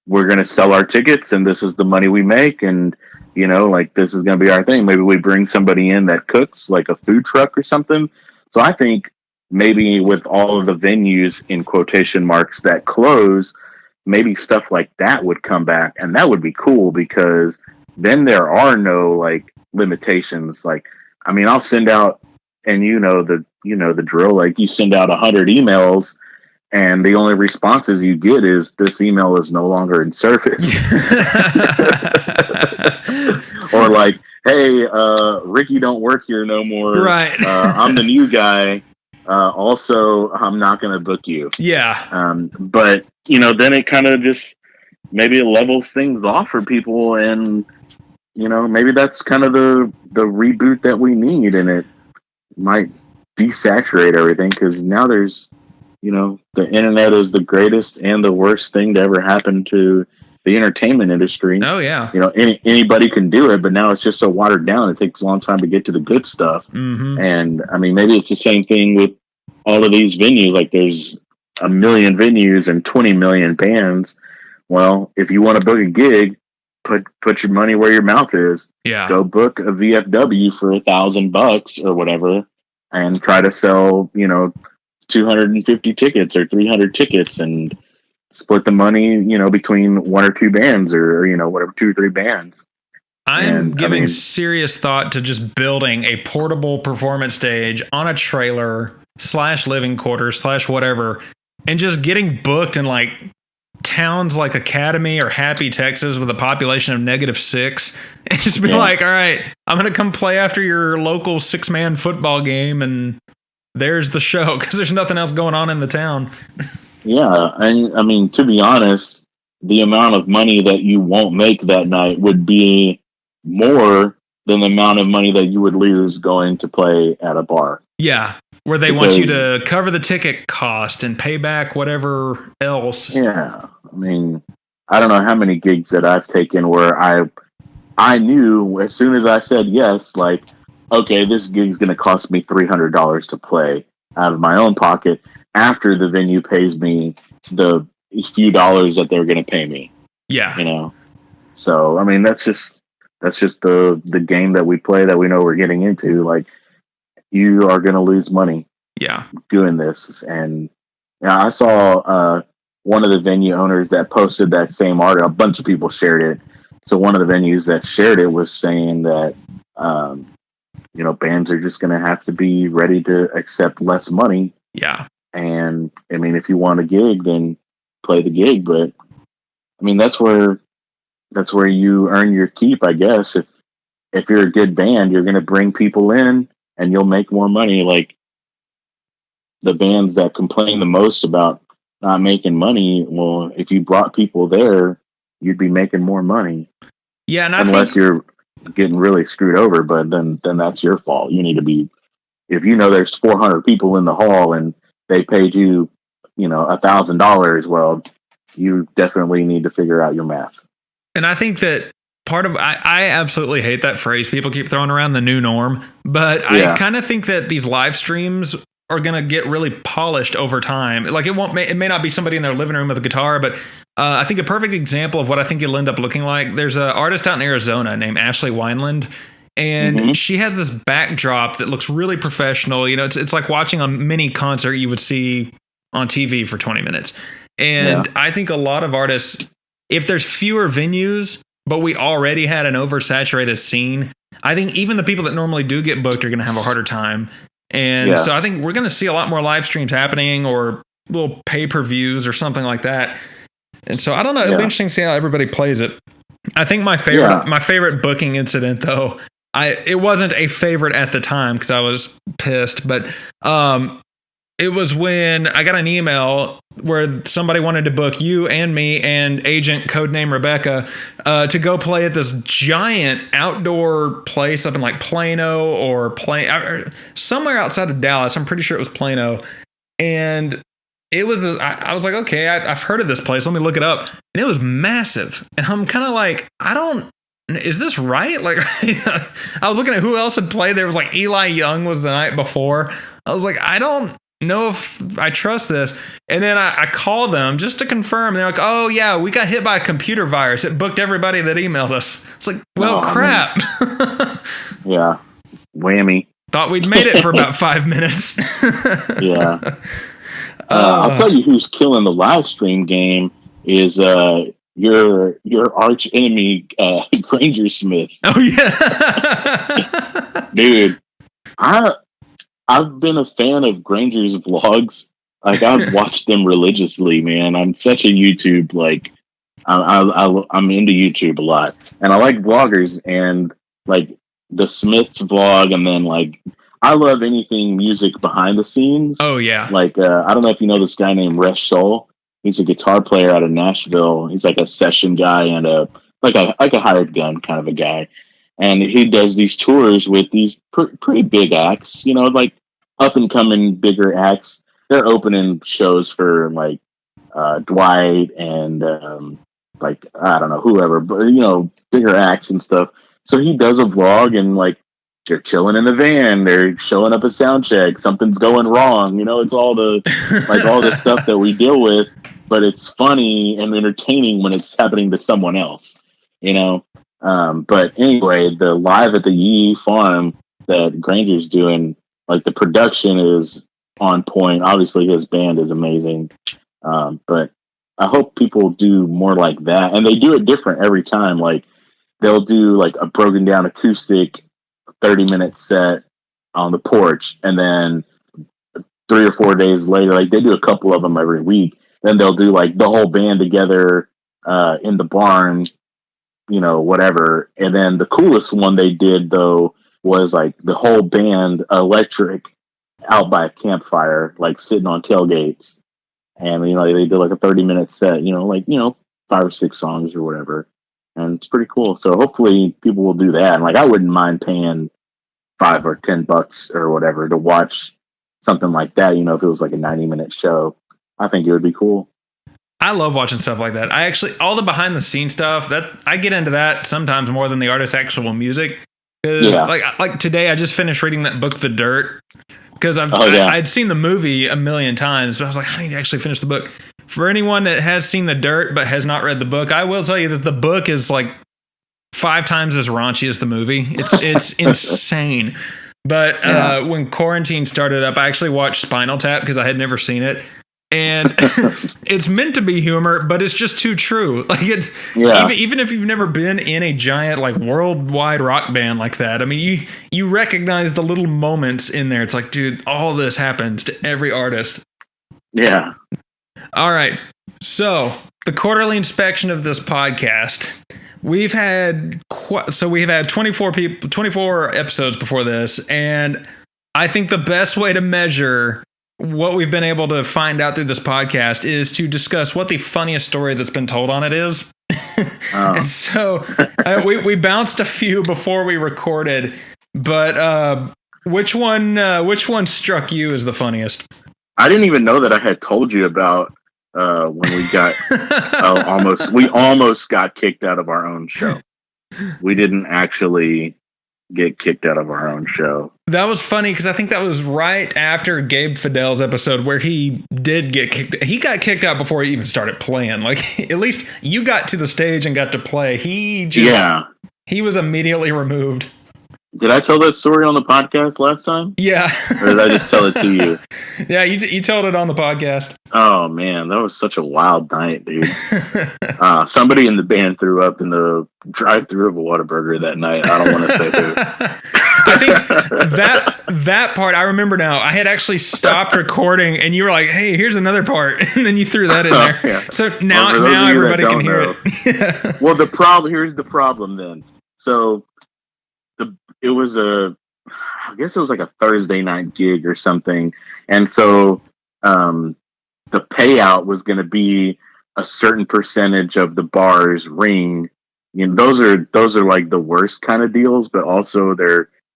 we're gonna sell our tickets, and this is the money we make, and this is gonna be our thing. Maybe we bring somebody in that cooks, like a food truck or something. So I think maybe with all of the venues, in quotation marks, that close, maybe stuff like that would come back, and that would be cool, because then there are no limitations. I'll send out, and the drill. You send out 100 emails, and the only responses you get is, this email is no longer in service. Or hey, Ricky don't work here no more. Right. I'm the new guy. Also, I'm not going to book you. Yeah. But then it kind of just, maybe it levels things off for people, and maybe that's kind of the reboot that we need, and it might desaturate everything, because now there's the internet is the greatest and the worst thing to ever happen to the entertainment industry. Oh yeah. Anybody can do it, but now it's just so watered down. It takes a long time to get to the good stuff. Mm-hmm. And maybe it's the same thing with all of these venues. There's 1 million venues and 20 million bands. Well, if you want to book a gig, put your money where your mouth is. Yeah. Go book a VFW for $1,000 or whatever, and try to sell 250 tickets or 300 tickets, and split the money between 1 or 2 bands, or whatever, 2 or 3 bands. I'm giving serious thought to just building a portable performance stage on a trailer / living quarters / whatever, and just getting booked in towns like Academy or Happy, Texas, with a population of -6, and just be like, all right, I'm going to come play after your local 6-man football game, and there's the show, because there's nothing else going on in the town. Yeah, and I mean, to be honest, the amount of money that you won't make that night would be more than the amount of money that you would lose going to play at a bar. Yeah, where they want you to cover the ticket cost and pay back whatever else. Yeah, I mean, I don't know how many gigs that I've taken where I knew as soon as I said yes, like, okay, this gig's going to cost me $300 to play out of my own pocket after the venue pays me the few dollars that they're going to pay me. Yeah. You know? So, I mean, that's just the game that we play that we know we're getting into. Like, you are going to lose money doing this. And I saw one of the venue owners that posted that same article. A bunch of people shared it. So one of the venues that shared it was saying that, bands are just going to have to be ready to accept less money. Yeah. And I mean, if you want a gig, then play the gig. But I mean, that's where you earn your keep, I guess. If you're a good band, you're going to bring people in and you'll make more money. Like, the bands that complain the most about not making money, well, if you brought people there, you'd be making more money. Yeah, and unless you're getting really screwed over, but then that's your fault. You need to be, if you know there's 400 people in the hall and they paid you, $1,000, well, you definitely need to figure out your math. And I think that I absolutely hate that phrase people keep throwing around, the new norm, but I kind of think that these live streams are going to get really polished over time. Like, it may not be somebody in their living room with a guitar, but I think a perfect example of what I think it'll end up looking like, there's an artist out in Arizona named Ashley Wineland, and she has this backdrop that looks really professional. It's like watching a mini concert you would see on TV for 20 minutes. And I think a lot of artists, if there's fewer venues, but we already had an oversaturated scene, I think even the people that normally do get booked are going to have a harder time. And so I think we're going to see a lot more live streams happening, or little pay-per-views or something like that. And so I don't know. It'll be interesting to see how everybody plays it. I think my favorite booking incident, though, it wasn't a favorite at the time because I was pissed, but it was when I got an email where somebody wanted to book you and me and agent codename Rebecca to go play at this giant outdoor place up in like Plano or somewhere outside of Dallas. I'm pretty sure it was Plano. And it was this, I was like, okay, I've heard of this place. Let me look it up. And it was massive. And I'm kind of like, is this right? Like, I was looking at who else had played. There was like Eli Young was the night before. I was like, I don't know if I trust this. And then I called them just to confirm. They're like, oh yeah, we got hit by a computer virus. It booked everybody that emailed us. It's like, well, crap. Yeah. Whammy. Thought we'd made it for about 5 minutes. Yeah. I'll tell you who's killing the live stream game is your arch enemy, Granger Smith. Oh yeah. Dude, I've been a fan of Granger's vlogs. Like, I've watched them religiously, man. I'm such a YouTube, like, I'm into YouTube a lot. And I like vloggers, and like the Smiths vlog, and then like I love anything music behind the scenes. Oh yeah. Like I don't know if you know this guy named Resh Soul. He's a guitar player out of Nashville. He's like a session guy and a hired gun kind of a guy. And he does these tours with these pretty big acts, like up and coming bigger acts. They're opening shows for like Dwight and like, I don't know, whoever, but bigger acts and stuff. So he does a vlog, and like they're chilling in the van, they're showing up at sound check, something's going wrong. It's all the all the stuff that we deal with, but it's funny and entertaining when it's happening to someone else. But anyway, the live at the Yee Farm that Granger's doing, like the production is on point. Obviously his band is amazing. But I hope people do more like that. And they do it different every time. Like they'll do like a broken down acoustic 30-minute set on the porch. And then 3 or 4 days later, like they do a couple of them every week. and they'll do like the whole band together in the barn, whatever. And then the coolest one they did though was like the whole band electric out by a campfire, like sitting on tailgates. And they did like a 30-minute set, 5 or 6 songs or whatever. And it's pretty cool. So hopefully people will do that. And like I wouldn't mind paying $5 or $10 or whatever to watch something like that, if it was like a 90-minute show. I think it would be cool. I love watching stuff like that. All the behind the scenes stuff, that I get into that sometimes more than the artist's actual music. Because like today I just finished reading that book, The Dirt, because I'd seen the movie a million times, but I was like, I need to actually finish the book. For anyone that has seen The Dirt but has not read the book, I will tell you that the book is like 5 times as raunchy as the movie. It's insane. But when quarantine started up, I actually watched Spinal Tap because I had never seen it. And it's meant to be humor, but it's just too true. Like even if you've never been in a giant like worldwide rock band like that, I mean, you recognize the little moments in there. It's like, dude, all this happens to every artist. Yeah. All right. So the quarterly inspection of this podcast, we've had 24 episodes before this, and I think the best way to measure what we've been able to find out through this podcast is to discuss what the funniest story that's been told on it is. And so we bounced a few before we recorded, but which one struck you as the funniest? I didn't even know that I had told you about when we got almost got kicked out of our own show. We didn't actually get kicked out of our own show. That was funny because I think that was right after Gabe Fidel's episode where he did get kicked. He got kicked out before he even started playing. Like, at least you got to the stage and got to play. He was immediately removed. Did I tell that story on the podcast last time? Yeah. Or did I just tell it to you? Yeah, you told it on the podcast. Oh, man, that was such a wild night, dude. Somebody in the band threw up in the drive-thru of a Whataburger that night. I don't want to say who. I think that part, I remember now. I had actually stopped recording, and you were like, hey, here's another part. And then you threw that in there. Yeah. So now everybody can hear it. Well, here's the problem then. So it was I guess it was like a Thursday night gig or something. And so the payout was going to be a certain percentage of the bar's ring. Those are like the worst kind of deals, but also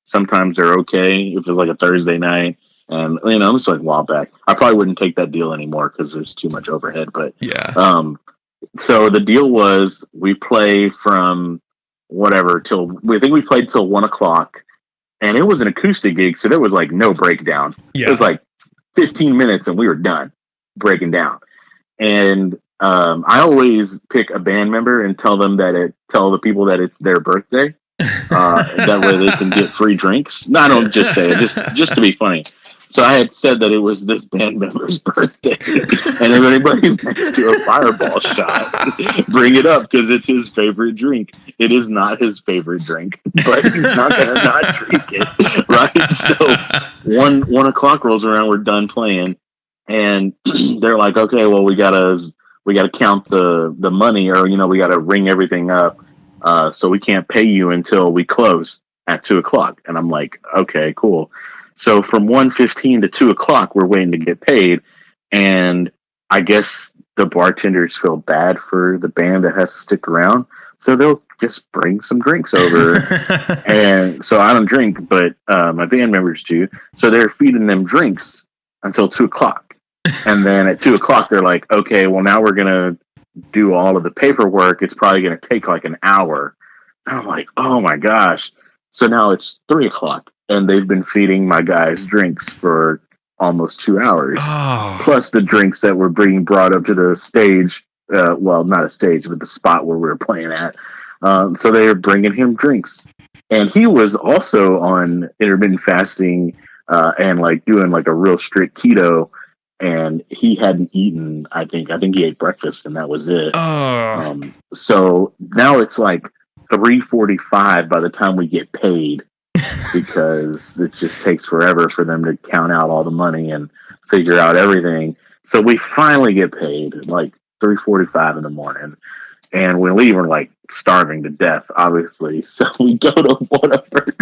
sometimes they're okay if it's like a Thursday night. And it's like a while back. I probably wouldn't take that deal anymore because there's too much overhead. But yeah. So the deal was we play from whatever I think we played till 1:00, and it was an acoustic gig, so there was like no breakdown. Yeah. It was like 15 minutes and we were done breaking down. And I always pick a band member and tell the people that it's their birthday. That way they can get free drinks. No, I don't just say it, just to be funny. So I had said that it was this band member's birthday, and if anybody's next to a Fireball shot, bring it up because it's his favorite drink. It is not his favorite drink, but he's not gonna not drink it, right? So 1:00 rolls around, we're done playing, and they're like, okay, well we gotta count the money, or we gotta ring everything up. So we can't pay you until we close at 2:00. And I'm like, okay, cool. So from 1:15 to 2:00, we're waiting to get paid. And I guess the bartenders feel bad for the band that has to stick around. So they'll just bring some drinks over. And so I don't drink, but my band members do. So they're feeding them drinks until 2:00. And then at 2:00, they're like, okay, well now we're going to do all of the paperwork. It's probably going to take like an hour. And I'm like, oh my gosh. So now it's 3:00 and they've been feeding my guys drinks for almost 2 hours. Oh. Plus the drinks that were being brought up to the stage. Well, not a stage, but the spot where we were playing at. So they were bringing him drinks. And he was also on intermittent fasting and like doing like a real strict keto. And he hadn't eaten, I think he ate breakfast and that was it. So now it's like 3:45 by the time we get paid because it just takes forever for them to count out all the money and figure out everything. So we finally get paid at like 3:45 in the morning, and we leave. We're like starving to death, obviously. So we go to Whataburger.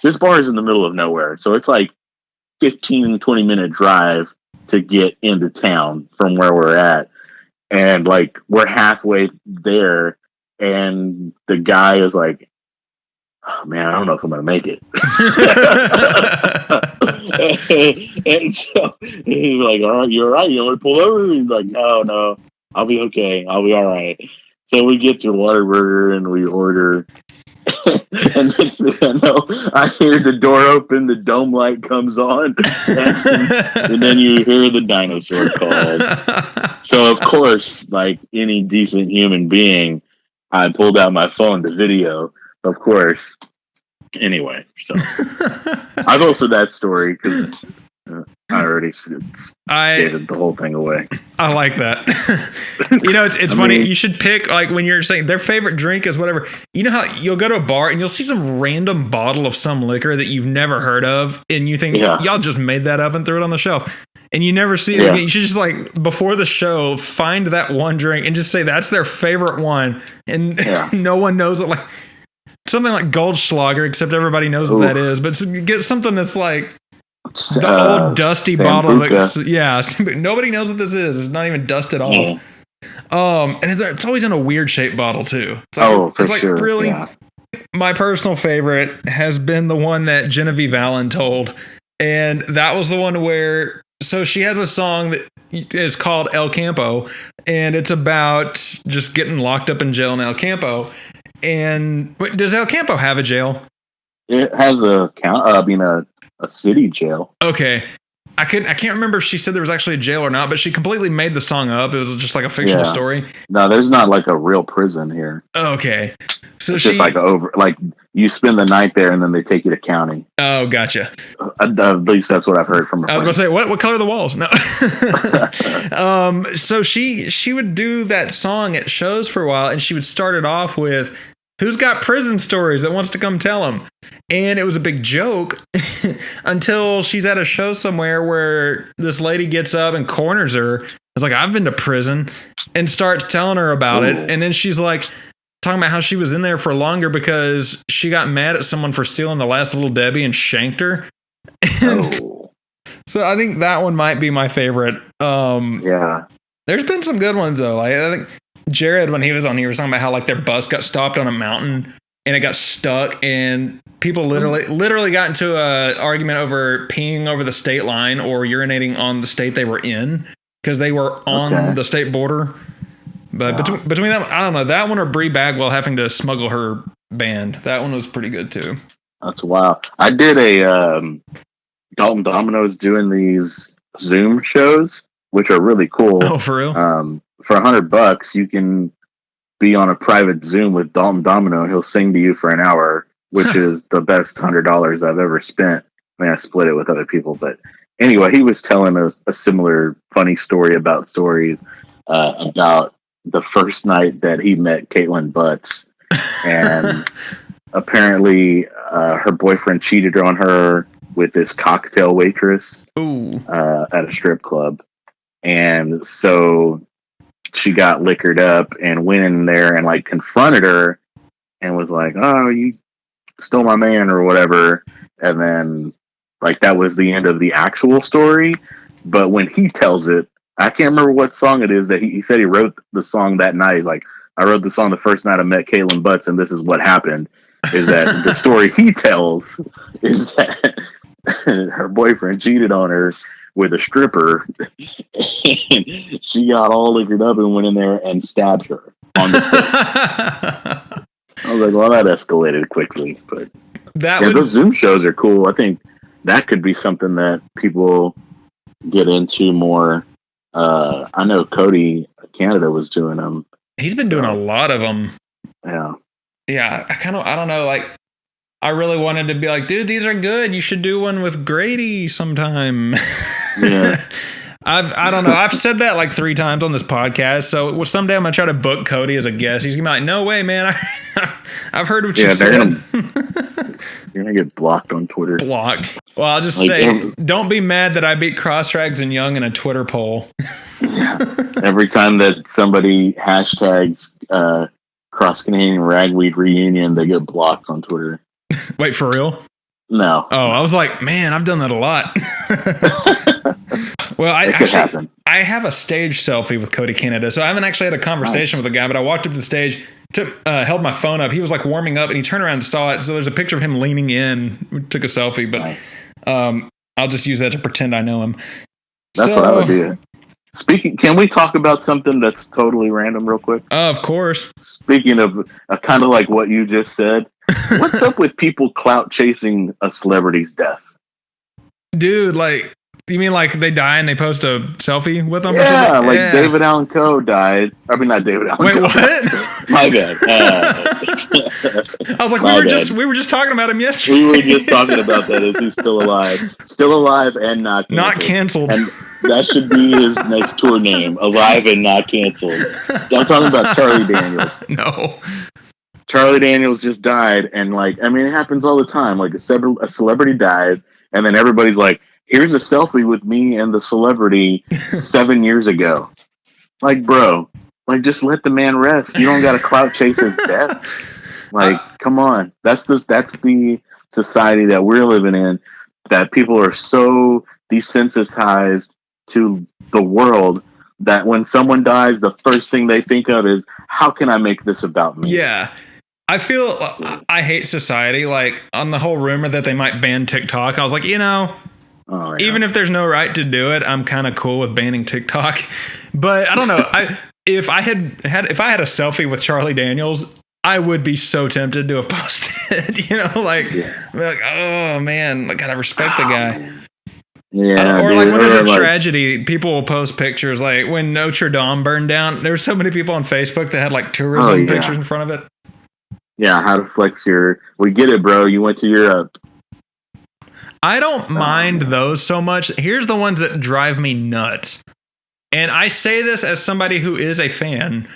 This bar is in the middle of nowhere, so it's like 15-20 minute drive to get into town from where we're at, and like we're halfway there, and the guy is like, oh, man, I don't know if I'm gonna make it. And so he's like, all right, you're all right, you want to pull over? He's like, no, I'll be okay, I'll be all right. So we get to Whataburger and we order. And next thing I know, I hear the door open, the dome light comes on, and then you hear the dinosaur called. So of course, like any decent human being, I pulled out my phone to video, of course. Anyway, so I posted that story because I already gave the whole thing away. I like that. It's funny. You should pick, like, when you're saying their favorite drink is whatever. You know how you'll go to a bar and you'll see some random bottle of some liquor that you've never heard of, and you think y'all just made that up and threw it on the shelf, and you never see it again. You should just, like, before the show, find that one drink and just say that's their favorite one, and no one knows it. Like something like Goldschlager, except everybody knows what that is. But get something that's like the old dusty bottle. Nobody knows what this is. It's not even dusted off. And it's always in a weird shaped bottle too. It's like, really. Yeah. My personal favorite has been the one that Genevieve Allen told, and that was the one where. So she has a song that is called El Campo, and it's about just getting locked up in jail in El Campo. And does El Campo have a jail? It has a city jail. Okay. I can't remember if she said there was actually a jail or not, but she completely made the song up. It was just like a fictional story. No, there's not like a real prison here. Okay. So it's just like you spend the night there and then they take you to county. Oh, gotcha. At least that's what I've heard from her. I was going to say, what color are the walls? No. So she would do that song at shows for a while, and she would start it off with, who's got prison stories that wants to come tell them? And it was a big joke until she's at a show somewhere where this lady gets up and corners her. It's like, I've been to prison, and starts telling her about it. And then she's like talking about how she was in there for longer because she got mad at someone for stealing the last Little Debbie and shanked her. So I think that one might be my favorite. There's been some good ones though. Like, I think Jared, when he was on, he was talking about how like their bus got stopped on a mountain and it got stuck, and people literally got into a argument over peeing over the state line or urinating on the state they were in because they were on the state border. But between them, I don't know, that one or Bree Bagwell having to smuggle her band, that one was pretty good too. That's wild. I did a Dalton Domino's doing these Zoom shows, which are really cool. Oh, for real? For $100, you can be on a private Zoom with Dalton Domino, and he'll sing to you for an hour, which is the best $100 I've ever spent. I mean, I split it with other people, but anyway, he was telling a similar funny story about stories about the first night that he met Caitlin Butts, and apparently her boyfriend cheated on her with this cocktail waitress at a strip club, and so she got liquored up and went in there and like confronted her and was like, "Oh, you stole my man," or whatever. And then like that was the end of the actual story. But when he tells it, I can't remember what song it is that he said he wrote the song that night. He's like, I wrote the song the first night I met Caitlin Butts, and this is what happened. Is that the story he tells is that her boyfriend cheated on her with a stripper, and she got all liquored up and went in there and stabbed her on the stage. I was like, well, that escalated quickly, but those Zoom shows are cool. I think that could be something that people get into more. I know Cody Canada was doing them. He's been doing a lot of them. Yeah. I don't know, like, I really wanted to be like, dude, these are good. You should do one with Grady sometime. Yeah. I don't know. I've said that like 3 times on this podcast. So someday I'm going to try to book Cody as a guest. He's going to be like, no way, man. I've heard what you said. You're gonna get blocked on Twitter. Blocked. Well, I'll just say, don't be mad that I beat Crossrags and Young in a Twitter poll. Yeah. Every time that somebody hashtags Cross Canadian Ragweed Reunion, they get blocked on Twitter. Wait, for real? No. Oh, I was like, man, I've done that a lot. Well, I have a stage selfie with Cody Canada, so I haven't actually had a conversation with the guy, but I walked up to the stage, held my phone up. He was like warming up, and he turned around and saw it. So there's a picture of him leaning in. We took a selfie, but I'll just use that to pretend I know him. That's what I would do. Speaking, can we talk about something that's totally random real quick? Of course. Speaking of kind of like what you just said, what's up with people clout chasing a celebrity's death? Dude, like, you mean like they die and they post a selfie with them? Yeah, or like David Allan Coe died. I mean, not David Allan Coe. Wait, what? My bad. I was like, we were just talking about him yesterday. We were just talking about that. Is he still alive and not canceled? Not canceled. And that should be his next tour name: Alive and Not Canceled. I'm talking about Charlie Daniels. No. Charlie Daniels just died, and like, I mean, it happens all the time. Like a celebrity dies, and then everybody's like, here's a selfie with me and the celebrity 7 years ago. Like, bro, like, just let the man rest. You don't got to clout chase his death. Like, come on. That's the society that we're living in, that people are so desensitized to the world that when someone dies, the first thing they think of is, how can I make this about me? Yeah. I feel I hate society. Like, on the whole rumor that they might ban TikTok, I was like, even if there's no right to do it, I'm kind of cool with banning TikTok. But I don't know. If I had a selfie with Charlie Daniels, I would be so tempted to have posted it. Like, oh man, I gotta respect the guy. Yeah. Or like when there's a tragedy, people will post pictures. Like when Notre Dame burned down, there were so many people on Facebook that had like tourism pictures in front of it. Yeah, how to flex we get it, bro. You went to Europe. I don't mind those so much. Here's the ones that drive me nuts. And I say this as somebody who is a fan.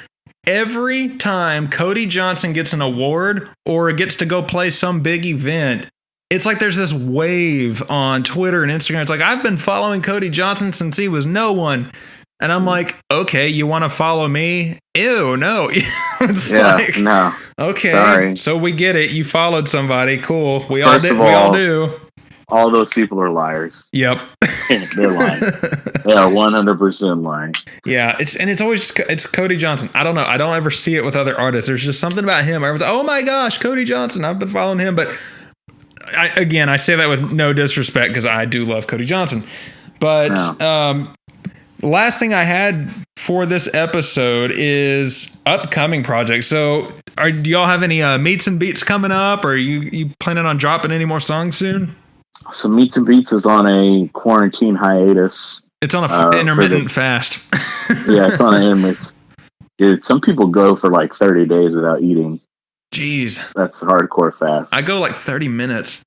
Every time Cody Johnson gets an award or gets to go play some big event, it's like there's this wave on Twitter and Instagram. It's like, I've been following Cody Johnson since he was no one. And I'm like, okay, you want to follow me? Ew, no. No. Okay, sorry. So we get it. You followed somebody. Cool. We all do. All those people are liars. Yep. They're lying. They are 100% lying. Yeah, it's always it's Cody Johnson. I don't know. I don't ever see it with other artists. There's just something about him. Everyone's like, oh my gosh, Cody Johnson. I've been following him. But I say that with no disrespect because I do love Cody Johnson. But last thing I had for this episode is upcoming projects. So do y'all have any meets and beats coming up? Or are you planning on dropping any more songs soon? So Meets and Beats is on a quarantine hiatus. It's on a intermittent fast. Yeah, it's on an intermittent. Dude, some people go for like 30 days without eating. Jeez. That's a hardcore fast. I go like 30 minutes.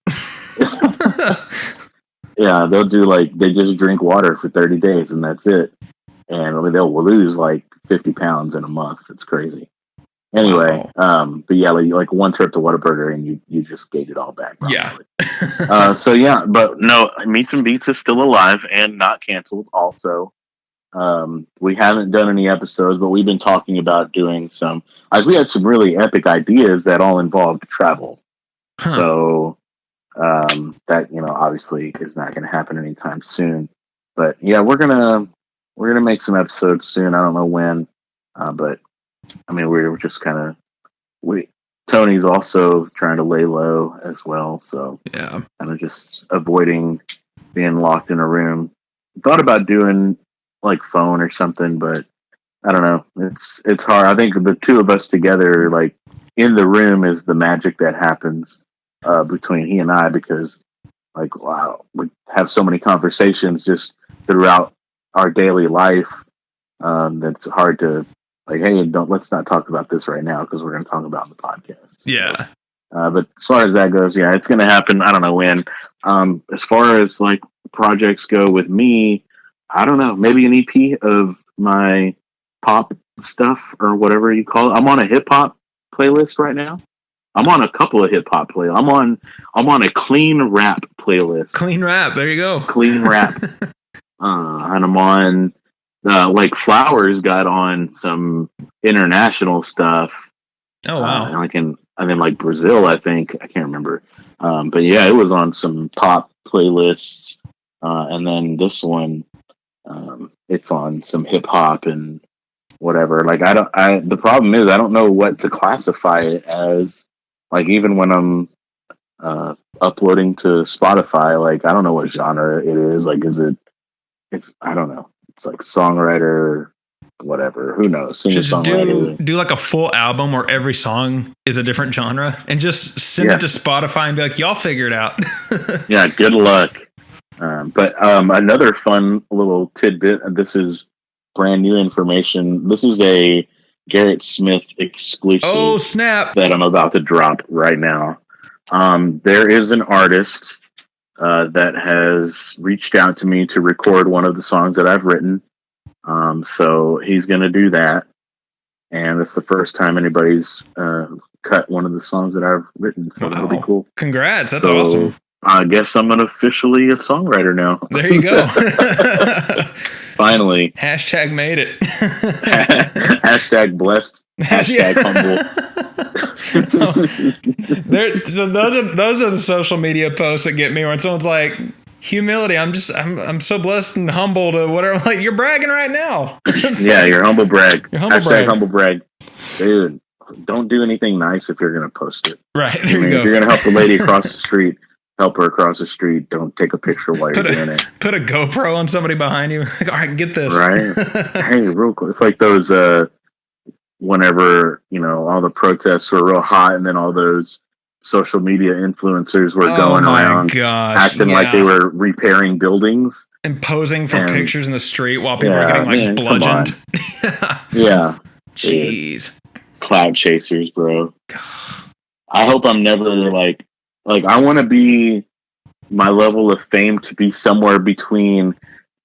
Yeah, they'll do they just drink water for 30 days and that's it. And they'll lose like 50 pounds in a month. It's crazy. Anyway, but yeah, like one trip to Whataburger and you just gave it all back. Probably. Yeah. But no, Meets and Beats is still alive and not canceled. Also, we haven't done any episodes, but we've been talking about doing some. We had some really epic ideas that all involved travel. Huh. So that obviously is not going to happen anytime soon. But yeah, we're gonna make some episodes soon. I don't know when, but. I mean, we're just kind of Tony's also trying to lay low as well, so yeah, kind of just avoiding being locked in a room. Thought about doing like phone or something, but I don't know. It's hard. I think the two of us together, like in the room, is the magic that happens between he and I because, like, wow, we have so many conversations just throughout our daily life that's hard to. Like, hey, let's not talk about this right now because we're going to talk about it in the podcast. Yeah. But as far as that goes, yeah, it's going to happen. I don't know when. As far as like projects go with me, I don't know. Maybe an EP of my pop stuff or whatever you call it. I'm on a hip hop playlist right now. I'm on a couple of hip hop playlists. I'm on a clean rap playlist. Clean rap. There you go. Clean rap. And I'm on like Flowers got on some international stuff. Oh wow. And then like Brazil, I think. I can't remember. But yeah, it was on some pop playlists. And then this one, it's on some hip hop and whatever. Like the problem is I don't know what to classify it as. Like even when I'm uploading to Spotify, like I don't know what genre it is. Like I don't know. It's like songwriter, whatever. Who knows? Singer-songwriter. Do like a full album where every song is a different genre and just send it to Spotify and be like, y'all figure it out. Yeah, good luck. But another fun little tidbit, and this is brand new information. This is a Garrett Smith exclusive. Oh, snap. That I'm about to drop right now. There is an artist that has reached out to me to record one of the songs that I've written. So he's going to do that. And it's the first time anybody's cut one of the songs that I've written. So that'll be cool. Congrats. That's awesome. I guess I'm officially a songwriter now. There you go. Finally. Hashtag made it. Hashtag blessed. Hashtag humble. So those are the social media posts that get me when someone's like, humility. I'm so blessed and humble to whatever. Like, you're bragging right now. Yeah, you're humble brag. Hashtag humble brag. Dude, don't do anything nice if you're going to post it. Right. There you go. If you're going to help the lady across the street, help her across the street. Don't take a picture while you're doing it. Put a GoPro on somebody behind you. Like, all right, get this. Right. Hey, real quick. It's like those, whenever, all the protests were real hot and then all those social media influencers were going around acting like they were repairing buildings. And posing for pictures in the street while people are getting bludgeoned. Yeah. Jeez. Cloud chasers, bro. I hope I'm never like I want to be my level of fame to be somewhere between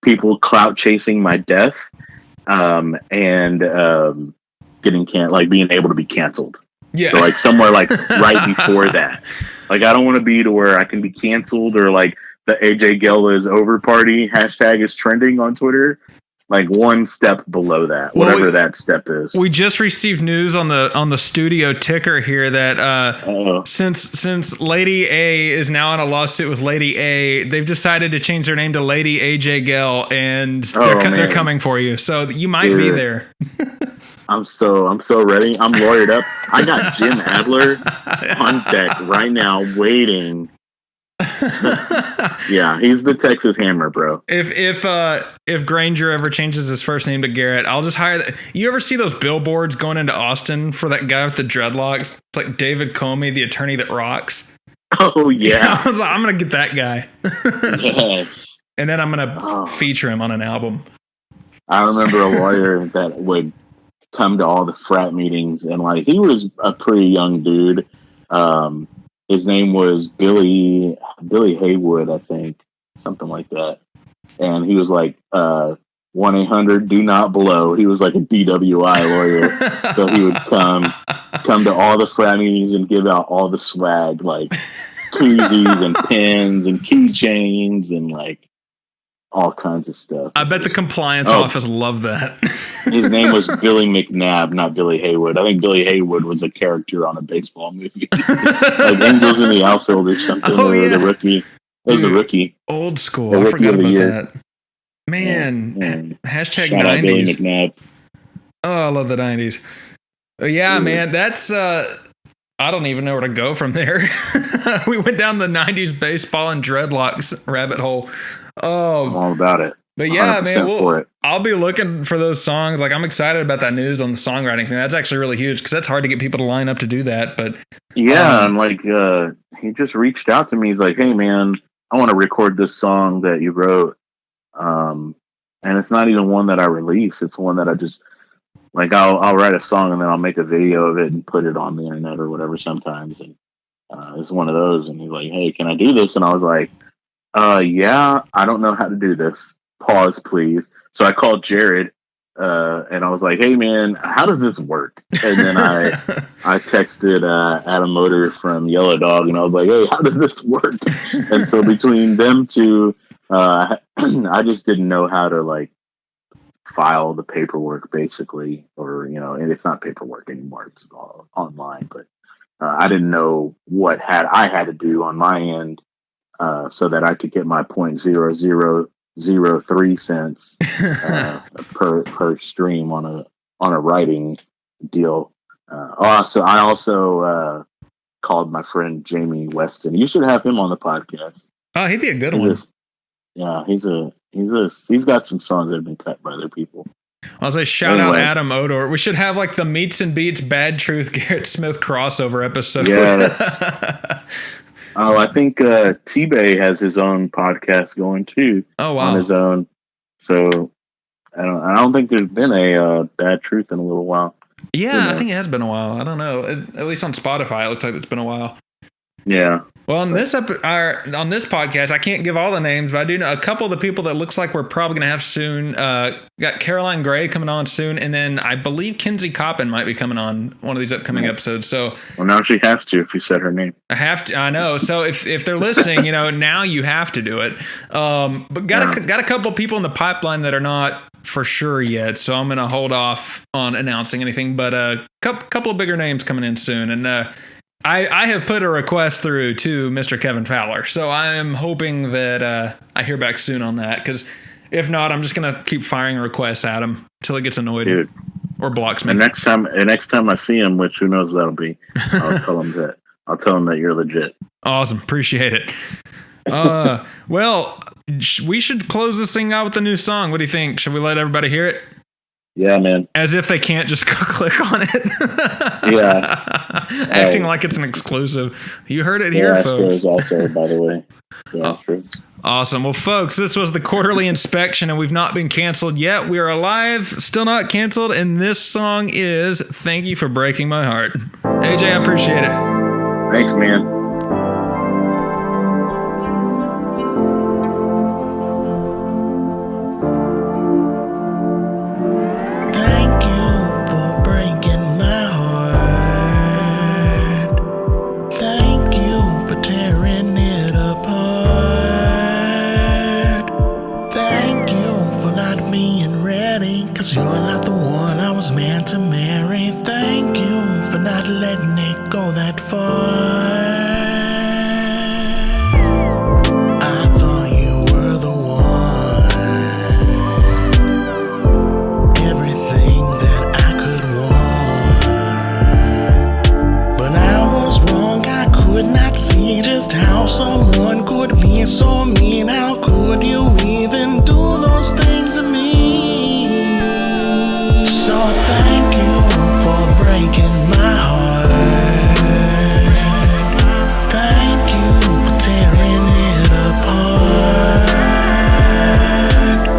people clout chasing my death and getting being able to be canceled. Yeah. So like somewhere like right before that. Like I don't want to be to where I can be canceled or like the AJ Guel is over party hashtag is trending on Twitter. Like one step below that, whatever that step is. We just received news on the studio ticker here that since Lady A is now in a lawsuit with Lady A, they've decided to change their name to Lady AJ Guel, and they're coming for you. So you might be there. I'm so ready. I'm lawyered up. I got Jim Adler on deck right now, waiting. Yeah, he's the Texas Hammer, bro. If Granger ever changes his first name to Garrett, I'll just hire that. You ever see those billboards going into Austin for that guy with the dreadlocks? It's like David Comey, the attorney that rocks. Oh yeah. I was like, I'm gonna get that guy. Yes. And then I'm gonna feature him on an album. I remember a lawyer that would come to all the frat meetings, and like he was a pretty young dude. His name was Billy Haywood, I think, something like that. And he was like 1-800-DO-NOT-BELOW. He was like a DWI lawyer, so he would come to all the frat meetings and give out all the swag, like koozies and pins and keychains and like all kinds of stuff. I bet the compliance office loved that. His name was Billy McNabb, not Billy Haywood. I think Billy Haywood was a character on a baseball movie. Like Angels in the Outfield or something. The rookie. It was a rookie. Old school. I forgot about that. Man. Hashtag Shout 90s. Out Billy McNabb. Oh, I love the 90s. Yeah, man. That's... I don't even know where to go from there. We went down the 90s baseball and dreadlocks rabbit hole. I'm all about it. But yeah, man, I'll be looking for those songs. Like, I'm excited about that news on the songwriting thing. That's actually really huge because that's hard to get people to line up to do that. But yeah, and like he just reached out to me. He's like, "Hey, man, I want to record this song that you wrote." And it's not even one that I release. It's one that I just like. I'll write a song and then I'll make a video of it and put it on the internet or whatever sometimes. And it's one of those. And he's like, "Hey, can I do this?" And I was like, yeah, I don't know how to do this. Pause, please. So I called Jared, and I was like, "Hey man, how does this work?" And then I texted Adam Motor from Yellow Dog, and I was like, "Hey, how does this work?" And so between them two, I just didn't know how to like file the paperwork, basically, or and it's not paperwork anymore; it's all online. But I didn't know what I had to do on my end so that I could get my 0.0003 cents per stream on a writing deal. Also, I also called my friend Jamie Weston. You should have him on the podcast. Oh, he'd be a good one. He's got some songs that have been cut by other people. I'll say shout out Adam Odor. We should have like the Meats and Beats Bad Truth Garrett Smith crossover episode. Yes. Oh, I think T-Bay has his own podcast going too. Oh wow, on his own. So I don't think there's been a Bad Truth in a little while. Yeah, I think it has been a while. I don't know. At least on Spotify, it looks like it's been a while. Yeah. Well, on this podcast, I can't give all the names, but I do know a couple of the people that looks like we're probably going to have soon. Got Caroline Gray coming on soon, and then I believe Kinsey Coppin might be coming on one of these upcoming episodes. So, well, now she has to if you said her name. I have to. I know. So if they're listening, now you have to do it. But got a couple of people in the pipeline that are not for sure yet, so I'm going to hold off on announcing anything. But a couple of bigger names coming in soon, and I have put a request through to Mr. Kevin Fowler, so I am hoping that I hear back soon on that, because if not, I'm just going to keep firing requests at him until he gets annoyed or blocks me. And next time I see him, which who knows what that'll be, I'll tell him that you're legit. Awesome. Appreciate it. Well, we should close this thing out with a new song. What do you think? Should we let everybody hear it? Yeah, man. As if they can't just go click on it. Yeah. Acting like it's an exclusive. You heard it here, folks. Astros also, by the way. Awesome. Well, folks, this was the quarterly inspection, and we've not been canceled yet. We are alive, still not canceled, and this song is Thank You for Breaking My Heart. AJ, I appreciate it. Thanks, man. Cause you're not the one I was meant to marry. Thank you for not letting it go that far. I thought you were the one, everything that I could want. But I was wrong, I could not see just how someone could be so mean. How could you even do those things to me? So thank you for breaking my heart. Thank you for tearing it apart.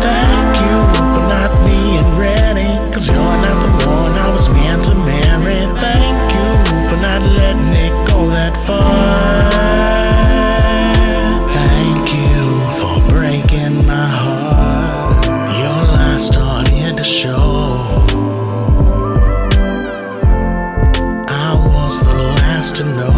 Thank you for not being ready, cause you're not the one I was meant to marry. Thank you for not letting it go that far. Thank you for breaking my heart. Your lies started to show. To know.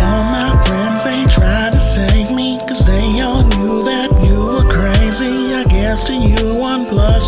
All my friends, they tried to save me, cause they all knew that you were crazy. I guess to you 1 + 1